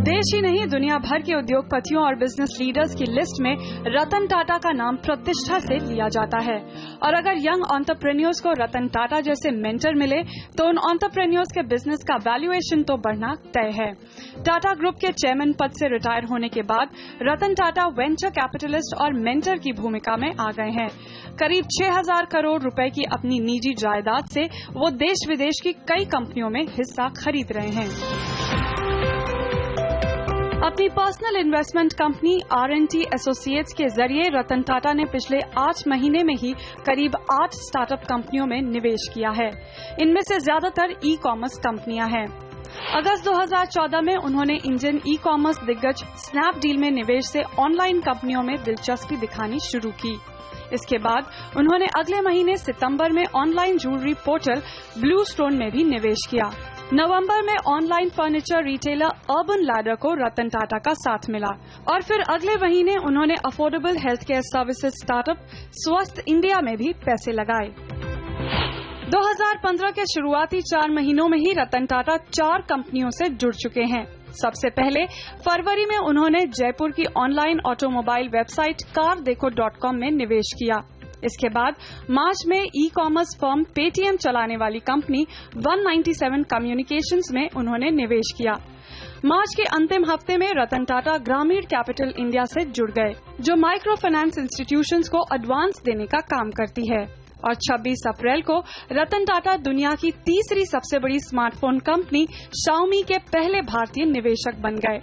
देश ही नहीं, दुनिया भर के उद्योगपतियों और बिजनेस लीडर्स की लिस्ट में रतन टाटा का नाम प्रतिष्ठा से लिया जाता है। और अगर यंग एंटरप्रेन्योर्स को रतन टाटा जैसे मेंटर मिले तो उन एंटरप्रेन्योर्स के बिजनेस का वैल्यूएशन तो बढ़ना तय है। टाटा ग्रुप के चेयरमैन पद से रिटायर होने के बाद रतन टाटा वेंचर कैपिटलिस्ट और मेंटर की भूमिका में आ गए हैं। करीब 6,000 करोड़ रुपए की अपनी निजी जायदाद से वो देश विदेश की कई कंपनियों में हिस्सा खरीद रहे हैं। अपनी personal investment company R&T associates के जरिए रतन टाटा ने पिछले 8 महीने में ही करीब 8 स्टार्टअप कंपनियों में निवेश किया है। इनमें से ज्यादातर ई-कॉमर्स कंपनियां हैं। अगस्त 2014 में उन्होंने इंडियन ई-कॉमर्स दिग्गज स्नैपडील में निवेश से ऑनलाइन कंपनियों में दिलचस्पी दिखानी शुरू की। इसके बाद उन्होंने अगले महीने सितंबर में online jewellery portal blue stone में भी निवेश किया। नवंबर में online furniture retailer urban ladder को रतन टाटा का साथ मिला और फिर अगले महीने उन्होंने affordable health care services startup स्वस्थ इंडिया में भी पैसे लगाए। 2015 के शुरुआती 4 महीनों में ही रतन टाटा 4 कंपनियों से जुड़ चुके हैं। सबसे पहले फरवरी में उन्होंने जयपुर की ऑनलाइन ऑटोमोबाइल वेबसाइट car-dekho.com में निवेश किया। इसके बाद मार्च में ई-कॉमर्स फर्म पेटीएम चलाने वाली कंपनी 197 कम्युनिकेशंस में उन्होंने निवेश किया। मार्च के अंतिम हफ्ते में रतन टाटा ग्रामीण कैपिटल इंडिया से जुड़ गए, जो माइक्रो फाइनेंस इंस्टीट्यूशंस को एडवांस देने का काम करती है। और 26 अप्रैल को रतन टाटा दुनिया की तीसरी सबसे बड़ी स्मार्टफोन कंपनी Xiaomi के पहले भारतीय निवेशक बन गए।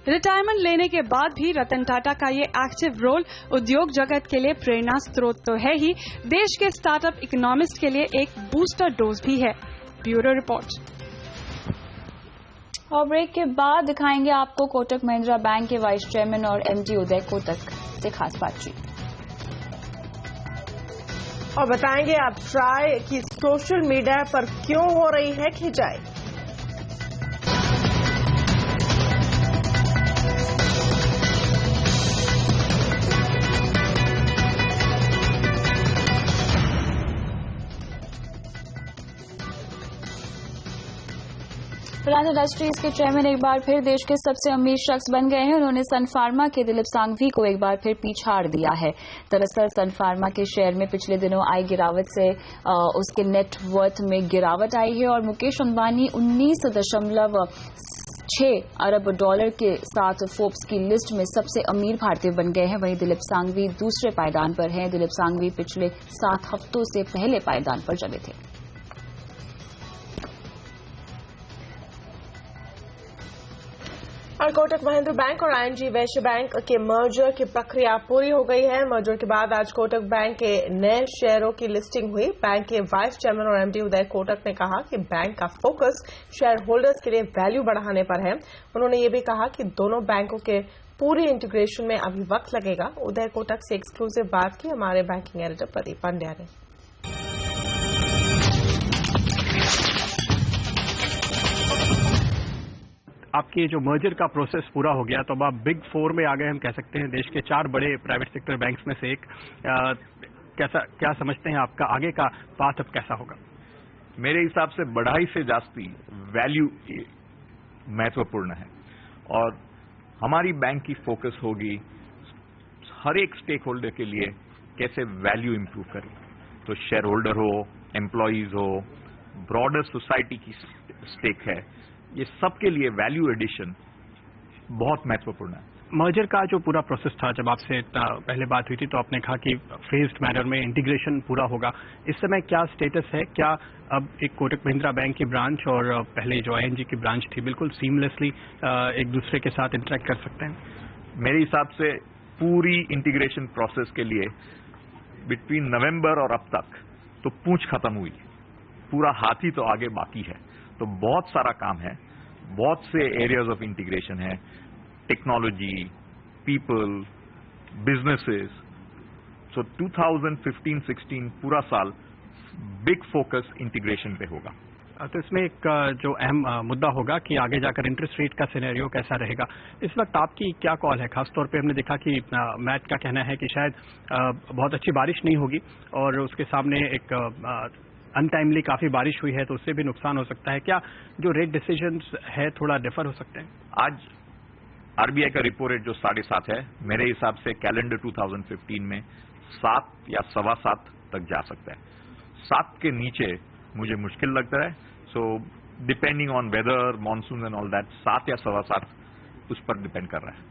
रिटायरमेंट लेने के बाद भी रतन टाटा का ये एक्टिव रोल उद्योग जगत के लिए प्रेरणा स्रोत तो है ही, देश के स्टार्टअप इकोनॉमिस्ट के लिए एक बूस्टर डोज भी है। Bureau report. और ब्रेक के बाद दिखाएंगे आपको कोटक महिंद्रा बैंक के वाइस चेयरमैन और MD उदय कोटक से खास बातचीत और बताएंगे आप ट्राई की सोशल मीडिया पर क्यों हो रही है खिंचाई। रिलायंस इंडस्ट्रीज के चेयरमैन एक बार फिर देश के सबसे अमीर शख्स बन गए हैं। उन्होंने सन फार्मा के दिलीप सांघवी को एक बार फिर पिछाड़ दिया है। दरअसल सन फार्मा के शेयर में पिछले दिनों आई गिरावट से उसके नेट वर्थ में गिरावट आई है और मुकेश अंबानी 19.6 अरब डॉलर के साथ फोर्ब्स की लिस्ट में सबसे अमीर भारतीय बन गए हैं। वहीं दिलीप सांघवी दूसरे पायदान पर हैं। दिलीप सांघवी पिछले 7 हफ्तों से पहले पायदान पर चले थे। और कोटक महिंद्रा बैंक और ING वैश्य बैंक के मर्जर की प्रक्रिया पूरी हो गई है। मर्जर के बाद आज कोटक बैंक के नए शेयरों की लिस्टिंग हुई। बैंक के वाइस चेयरमैन और MD उदय कोटक ने कहा कि बैंक का फोकस शेयर होल्डर्स के लिए वैल्यू बढ़ाने पर है। उन्होंने ये भी कहा कि दोनों बैंकों के पूरी इंटीग्रेशन में अभी वक्त लगेगा। उदय कोटक से एक्सक्लूसिव बात की हमारे बैंकिंग एडिटर प्रदीप पंड्या ने। आपके जो मर्जर का प्रोसेस पूरा हो गया तो अब आप बिग 4 में आ गए, हम कह सकते हैं देश के 4 बड़े प्राइवेट सेक्टर बैंक्स में से एक। क्या समझते हैं आपका आगे का पाथ अब कैसा होगा? मेरे हिसाब से बढ़ाई से जास्ती वैल्यू महत्वपूर्ण है और हमारी बैंक की फोकस होगी हर एक स्टेक होल्डर के लिए कैसे वैल्यू इंप्रूव करें। तो शेयर होल्डर हो, एम्प्लॉइज हो, ब्रॉडर सोसाइटी की स्टेक है, ये सबके लिए वैल्यू एडिशन बहुत महत्वपूर्ण है। मर्जर का जो पूरा प्रोसेस था, जब आपसे पहले बात हुई थी तो आपने कहा कि फेज्ड मैनर में इंटीग्रेशन पूरा होगा। इस समय क्या स्टेटस है? क्या अब एक कोटक महिंद्रा बैंक की ब्रांच और पहले जो ING की ब्रांच थी बिल्कुल सीमलेसली एक दूसरे के साथ इंटरेक्ट कर सकते हैं? मेरे हिसाब से पूरी इंटीग्रेशन प्रोसेस के लिए बिटवीन नवंबर और अब तक तो पूंछ खत्म हुई, पूरा हाथी तो आगे बाकी है। तो बहुत सारा काम है, बहुत से एरियाज ऑफ इंटीग्रेशन है, टेक्नोलॉजी, पीपल, बिजनेसेस। सो 2015-16 पूरा साल बिग फोकस इंटीग्रेशन पे होगा। तो इसमें एक जो अहम मुद्दा होगा कि आगे जाकर इंटरेस्ट रेट का सिनेरियो कैसा रहेगा। इस वक्त आपकी क्या कॉल है? खासतौर पे हमने देखा कि मैट का कहना है कि शायद बहुत अच्छी बारिश नहीं होगी और उसके सामने एक अनटाइमली काफी बारिश हुई है तो उससे भी नुकसान हो सकता है। क्या जो रेट डिसीजंस है थोड़ा डिफर हो सकते हैं? आज RBI का रिपो रेट जो 7.5 है, मेरे हिसाब से कैलेंडर 2015 में 7 या 7.25 तक जा सकता है। 7 के नीचे मुझे मुश्किल लगता है। So depending on whether, monsoon and all that, 7 या 7.25 उस पर डिपेंड कर रहा है।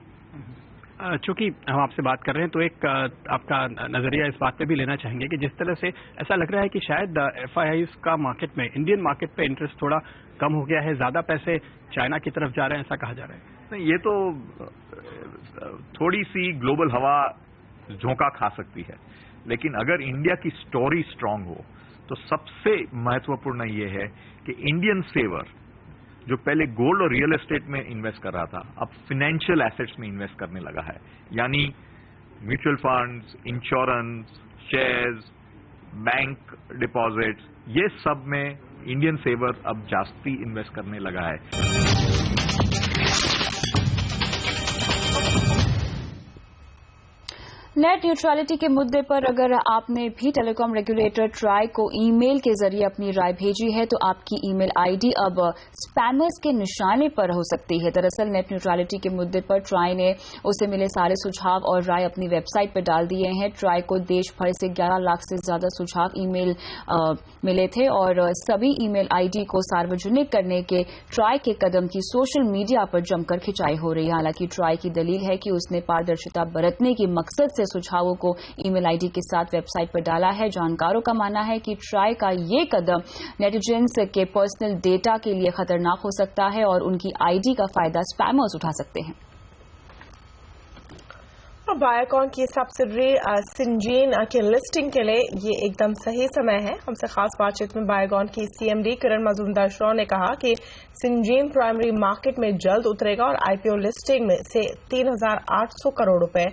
चूंकि हम आपसे बात कर रहे हैं तो एक आपका नजरिया इस बात पे भी लेना चाहेंगे कि जिस तरह से ऐसा लग रहा है कि शायद FIIs का मार्केट में, इंडियन मार्केट पे इंटरेस्ट थोड़ा कम हो गया है, ज्यादा पैसे चाइना की तरफ जा रहे हैं, ऐसा कहा जा रहा है। नहीं, ये तो थोड़ी सी ग्लोबल हवा झोंका खा सकती है, लेकिन अगर इंडिया की स्टोरी स्ट्रांग हो तो सबसे महत्वपूर्ण ये है कि इंडियन सेवर जो पहले गोल्ड और रियल एस्टेट में इन्वेस्ट कर रहा था, अब फाइनेंशियल एसेट्स में इन्वेस्ट करने लगा है। यानी mutual funds, insurance, shares, bank deposits, ये सब में इंडियन सेवर अब जास्ती इन्वेस्ट करने लगा है। नेट न्यूट्रलिटी के मुद्दे पर अगर आपने भी टेलीकॉम रेगुलेटर ट्राई को ईमेल के जरिए अपनी राय भेजी है तो आपकी ईमेल आईडी अब स्पैमर्स के निशाने पर हो सकती है। दरअसल नेट न्यूट्रलिटी के मुद्दे पर ट्राई ने उसे मिले सारे सुझाव और राय अपनी वेबसाइट पर डाल दिए हैं। ट्राई को देश भर से 11 लाख से ज्यादा सुझाव ईमेल मिले थे और सभी ईमेल आईडी को सार्वजनिक करने के ट्राई के कदम की सोशल मीडिया पर जमकर खिंचाई हो रही है। हालांकि ट्राई की दलील है कि उसने पारदर्शिता बरतने की मकसद से सुझावों को ईमेल आईडी के साथ वेबसाइट पर डाला है। जानकारों का मानना है कि ट्राई का ये कदम नेटिजन्स के पर्सनल डेटा के लिए खतरनाक हो सकता है और उनकी आईडी का फायदा स्पैमर्स उठा सकते हैं। बायोकॉन की सब्सिडरी सिंजीन की लिस्टिंग के लिए ये एकदम सही समय है। हमसे खास बातचीत में बायोकॉन की CMD किरण मजूमदार ने कहा कि सिंजीन प्राइमरी मार्केट में जल्द उतरेगा और IPO लिस्टिंग में से 3,800 करोड़ रुपए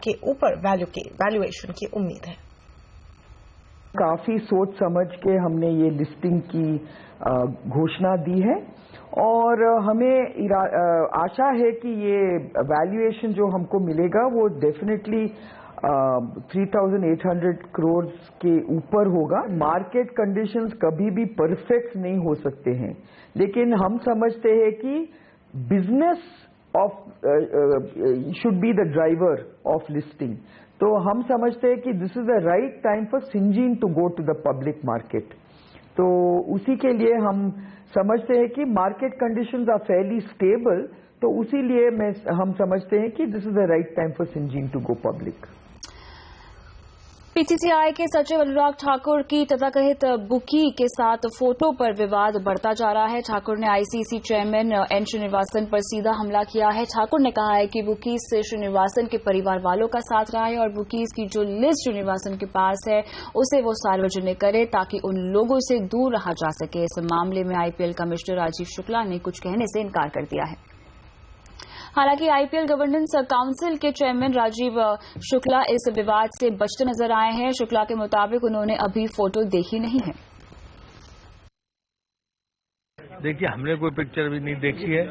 के ऊपर वैल्यूएशन की उम्मीद है। काफी सोच समझ के हमने ये लिस्टिंग की घोषणा दी है और हमें आशा है कि ये वैल्यूएशन जो हमको मिलेगा वो डेफिनेटली 3,800 करोड़ के ऊपर होगा। मार्केट कंडीशंस कभी भी परफेक्ट नहीं हो सकते हैं, लेकिन हम समझते हैं कि business should be the driver of listing. तो हम समझते हैं कि this is the right time for Syngene to go to the public market. तो उसी के लिए हम समझते हैं कि market conditions are fairly stable, तो उसी लिए हम समझते हैं कि this is the right time for Syngene to go public. BCCI के सचिव अनुराग ठाकुर की तथाकथित बुकी के साथ फोटो पर विवाद बढ़ता जा रहा है। ठाकुर ने आईसीसी चेयरमैन एन श्रीनिवासन पर सीधा हमला किया है। ठाकुर ने कहा है कि बुकीज से श्रीनिवासन के परिवार वालों का साथ रहा है और बुकीज की जो लिस्ट श्रीनिवासन के पास है उसे वो सार्वजनिक करे ताकि उन लोगों से दूर रहा जा सके। इस मामले में आईपीएल कमिश्नर राजीव शुक्ला ने कुछ कहने से इनकार कर दिया है। हालांकि आईपीएल गवर्नेंस काउंसिल के चेयरमैन राजीव शुक्ला इस विवाद से बचते नजर आए हैं। शुक्ला के मुताबिक उन्होंने अभी फोटो देखी नहीं है। देखिए, हमने कोई पिक्चर भी नहीं देखी है,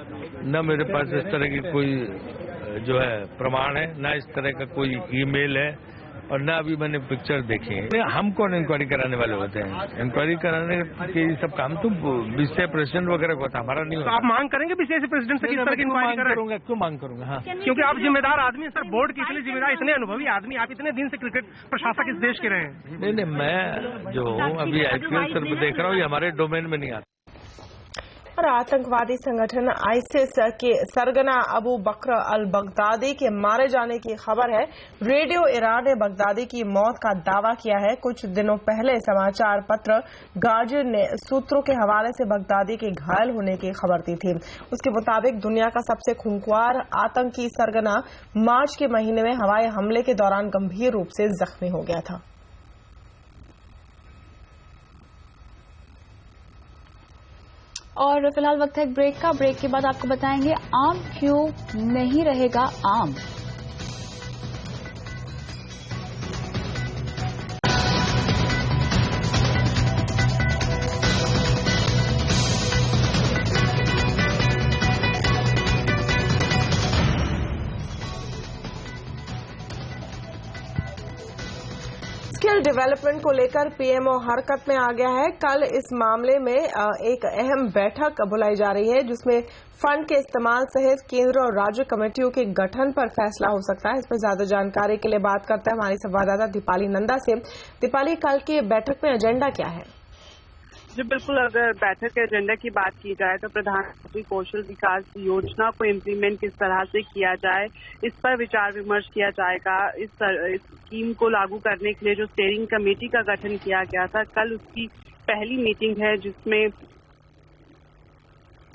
न मेरे पास इस तरह की कोई जो है प्रमाण है, न इस तरह का कोई ईमेल है और न अभी मैंने पिक्चर देखी है। हम कौन इंक्वायरी कराने वाले होते हैं? इंक्वायरी कराने के सब काम तो बीसीसीआई प्रेसिडेंट वगैरह को होता, हमारा नहीं होता। तो आप मांग करेंगे बीसीसीआई प्रेसिडेंट से किस तरह की इंक्वायरी करूंगा? क्यों मांग करूंगा? हाँ, क्योंकि आप जिम्मेदार आदमी सर, बोर्ड की इसलिए जिम्मेदार, इतने अनुभवी आदमी, आप इतने दिन से क्रिकेट प्रशासक इस देश के रहे हैं। नहीं, मैं जो हूँ अभी आईपीएल सिर्फ देख रहा हूँ, ये हमारे डोमेन में नहीं आता। और आतंकवादी संगठन आईसिस के सरगना अबू बकर अल बगदादी के मारे जाने की खबर है। रेडियो ईरान ने बगदादी की मौत का दावा किया है। कुछ दिनों पहले समाचार पत्र गार्जियन ने सूत्रों के हवाले से बगदादी के घायल होने की खबर दी थी। उसके मुताबिक दुनिया का सबसे खूंखार आतंकी सरगना मार्च के महीने में हवाई हमले के दौरान गंभीर रूप से जख्मी हो गया था। और फिलहाल वक्त है ब्रेक का। ब्रेक के बाद आपको बताएंगे आम क्यों नहीं रहेगा आम। स्किल डेवलपमेंट को लेकर पीएमओ हरकत में आ गया है। कल इस मामले में एक अहम बैठक बुलाई जा रही है जिसमें फंड के इस्तेमाल सहित केंद्र और राज्य कमेटियों के गठन पर फैसला हो सकता है। इस पर ज्यादा जानकारी के लिए बात करते हैं हमारी संवाददाता दीपाली नंदा से। दीपाली, कल की बैठक में एजेंडा क्या है? जी बिल्कुल, अगर बैठक के एजेंडा की बात की जाए तो प्रधानमंत्री कौशल विकास योजना को इम्प्लीमेंट किस तरह से किया जाए, इस पर विचार विमर्श किया जाएगा। इस स्कीम को लागू करने के लिए जो स्टीयरिंग कमेटी का गठन किया गया था, कल उसकी पहली मीटिंग है जिसमें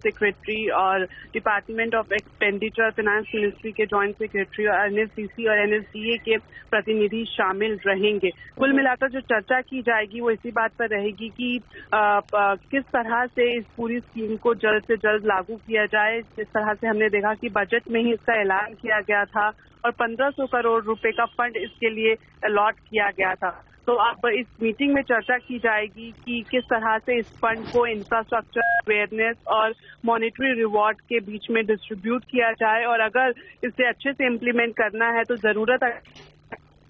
सेक्रेटरी और department of expenditure, finance ministry के जॉइंट सेक्रेटरी और एनएससीसी और एनएसडीए के प्रतिनिधि शामिल रहेंगे। कुल मिलाकर जो चर्चा की जाएगी वो इसी बात पर रहेगी कि किस तरह से इस पूरी स्कीम को जल्द से जल्द लागू किया जाए। जिस तरह से हमने देखा कि बजट में ही इसका ऐलान किया गया था और 1500 करोड़ रुपए का फंड इसके लिए अलॉट किया गया था। तो अब इस मीटिंग में चर्चा की जाएगी कि किस तरह से इस फंड को इंफ्रास्ट्रक्चर, अवेयरनेस और मॉनेटरी रिवॉर्ड के बीच में डिस्ट्रीब्यूट किया जाए और अगर इसे अच्छे से इम्प्लीमेंट करना है तो जरूरत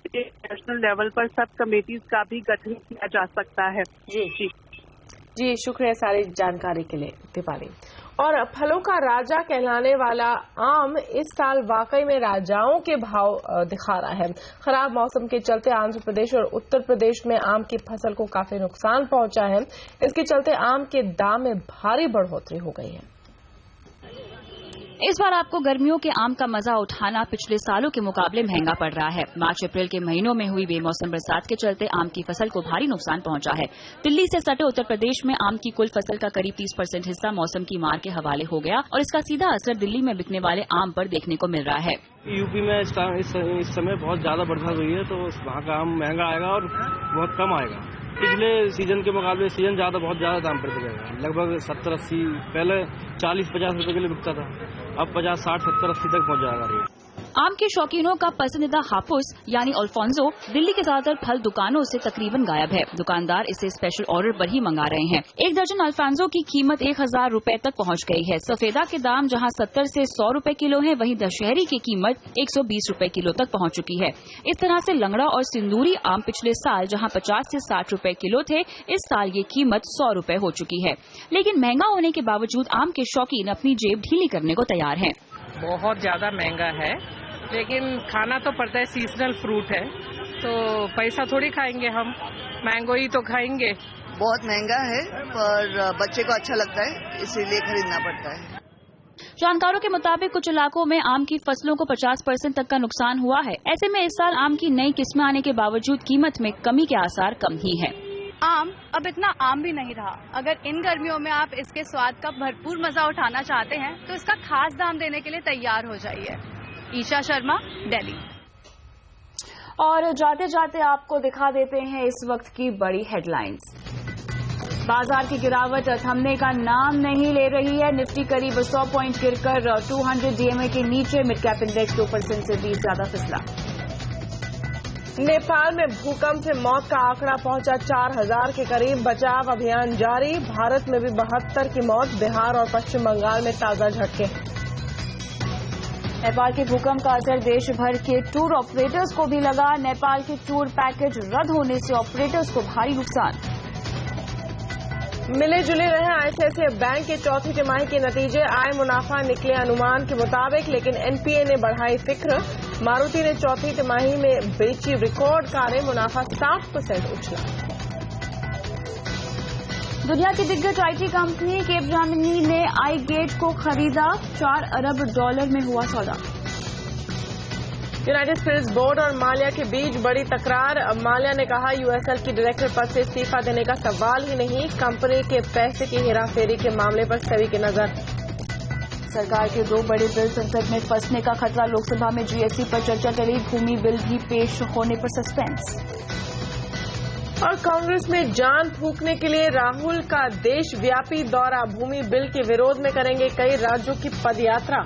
नेशनल लेवल पर सब कमेटीज का भी गठन किया जा सकता है। जी शुक्रिया सारी जानकारी के लिए दीपाली। और फलों का राजा कहलाने वाला आम इस साल वाकई में राजाओं के भाव दिखा रहा है। खराब मौसम के चलते आंध्र प्रदेश और उत्तर प्रदेश में आम की फसल को काफी नुकसान पहुंचा है। इसके चलते आम के दाम में भारी बढ़ोतरी हो गई है। इस बार आपको गर्मियों के आम का मजा उठाना पिछले सालों के मुकाबले महंगा पड़ रहा है। मार्च अप्रैल के महीनों में हुई बेमौसम बरसात के चलते आम की फसल को भारी नुकसान पहुंचा है। दिल्ली से सटे उत्तर प्रदेश में आम की कुल फसल का करीब 30% हिस्सा मौसम की मार के हवाले हो गया और इसका सीधा असर दिल्ली में बिकने वाले आम पर देखने को मिल रहा है। यूपी में इस समय बहुत ज्यादा बरसात हुई है तो वहाँ का आम महंगा आएगा और बहुत कम आएगा। पिछले सीजन के मुकाबले सीजन बहुत ज्यादा दाम पर बिकेगा। लगभग 70-80, पहले 40-50 रुपए के लिए बिकता था, अब 50, 60, 70, 80 तक पहुंच जाएगा रेट। आम के शौकीनों का पसंदीदा हापुस यानी अल्फांसो दिल्ली के ज्यादातर फल दुकानों से तकरीबन गायब है। दुकानदार इसे स्पेशल ऑर्डर पर ही मंगा रहे हैं। 1 दर्जन अल्फांसो की कीमत 1000 रुपए तक पहुंच गई है। सफेदा के दाम जहां 70 से 100 रुपए किलो है, वहीं दशहरी की कीमत 120 रुपए किलो तक पहुंच चुकी है। इस तरह से लंगड़ा और सिंदूरी आम पिछले साल जहां 50 से 60 रुपए किलो थे, इस साल ये कीमत 100 रुपए हो चुकी है। लेकिन महंगा होने के बावजूद आम के शौकीन अपनी जेब ढीली करने को तैयार हैं। बहुत ज्यादा महंगा है, लेकिन खाना तो पड़ता है, सीजनल फ्रूट है तो पैसा थोड़ी खाएंगे हम, मैंगो ही तो खाएंगे। बहुत महंगा है पर बच्चे को अच्छा लगता है इसीलिए खरीदना पड़ता है। जानकारों के मुताबिक कुछ इलाकों में आम की फसलों को 50% तक का नुकसान हुआ है। ऐसे में इस साल आम की नई किस्में आने के बावजूद कीमत में कमी के आसार कम ही है। आम अब इतना आम भी नहीं रहा। अगर इन गर्मियों में आप इसके स्वाद का भरपूर मजा उठाना चाहते हैं तो इसका खास दाम देने के लिए तैयार हो जाइए। ईशा शर्मा, दिल्ली। और जाते जाते आपको दिखा देते हैं इस वक्त की बड़ी हेडलाइंस। बाजार की गिरावट थमने का नाम नहीं ले रही है। निफ्टी करीब 100 पॉइंट गिरकर 200 DMA के नीचे। मिड कैप इंडेक्स 2% से भी ज्यादा फिसला। नेपाल में भूकंप से मौत का आंकड़ा पहुंचा 4000 के करीब। बचाव अभियान जारी। भारत में भी 72 की मौत। बिहार और पश्चिम बंगाल में ताजा झटके। नेपाल के भूकंप का असर देश भर के टूर ऑपरेटर्स को भी लगा। नेपाल के टूर पैकेज रद्द होने से ऑपरेटर्स को भारी नुकसान। मिले जुले रहे आईसीआईसीआई बैंक के चौथी तिमाही के नतीजे। आय मुनाफा निकले अनुमान के मुताबिक, लेकिन एनपीए ने बढ़ाई फिक्र। मारुति ने चौथी तिमाही में बेची रिकॉर्ड कारें। मुनाफा 60% उछला। दुनिया की दिग्गज आईटी कंपनी केपजेमिनी ने आईगेट को खरीदा। $4 अरब में हुआ सौदा। यूनाइटेड स्पिरिट्स बोर्ड और माल्या के बीच बड़ी तकरार। माल्या ने कहा यूएसएल की डायरेक्टर पद से इस्तीफा देने का सवाल ही नहीं। कंपनी के पैसे की हेराफेरी के मामले पर सभी की नजर। सरकार के 2 बड़े बिल संसद में फंसने का खतरा। लोकसभा में जीएसटी पर चर्चा चली। भूमि बिल भी पेश होने पर सस्पेंस। और कांग्रेस में जान फूंकने के लिए राहुल का देशव्यापी दौरा। भूमि बिल के विरोध में करेंगे कई राज्यों की पदयात्रा।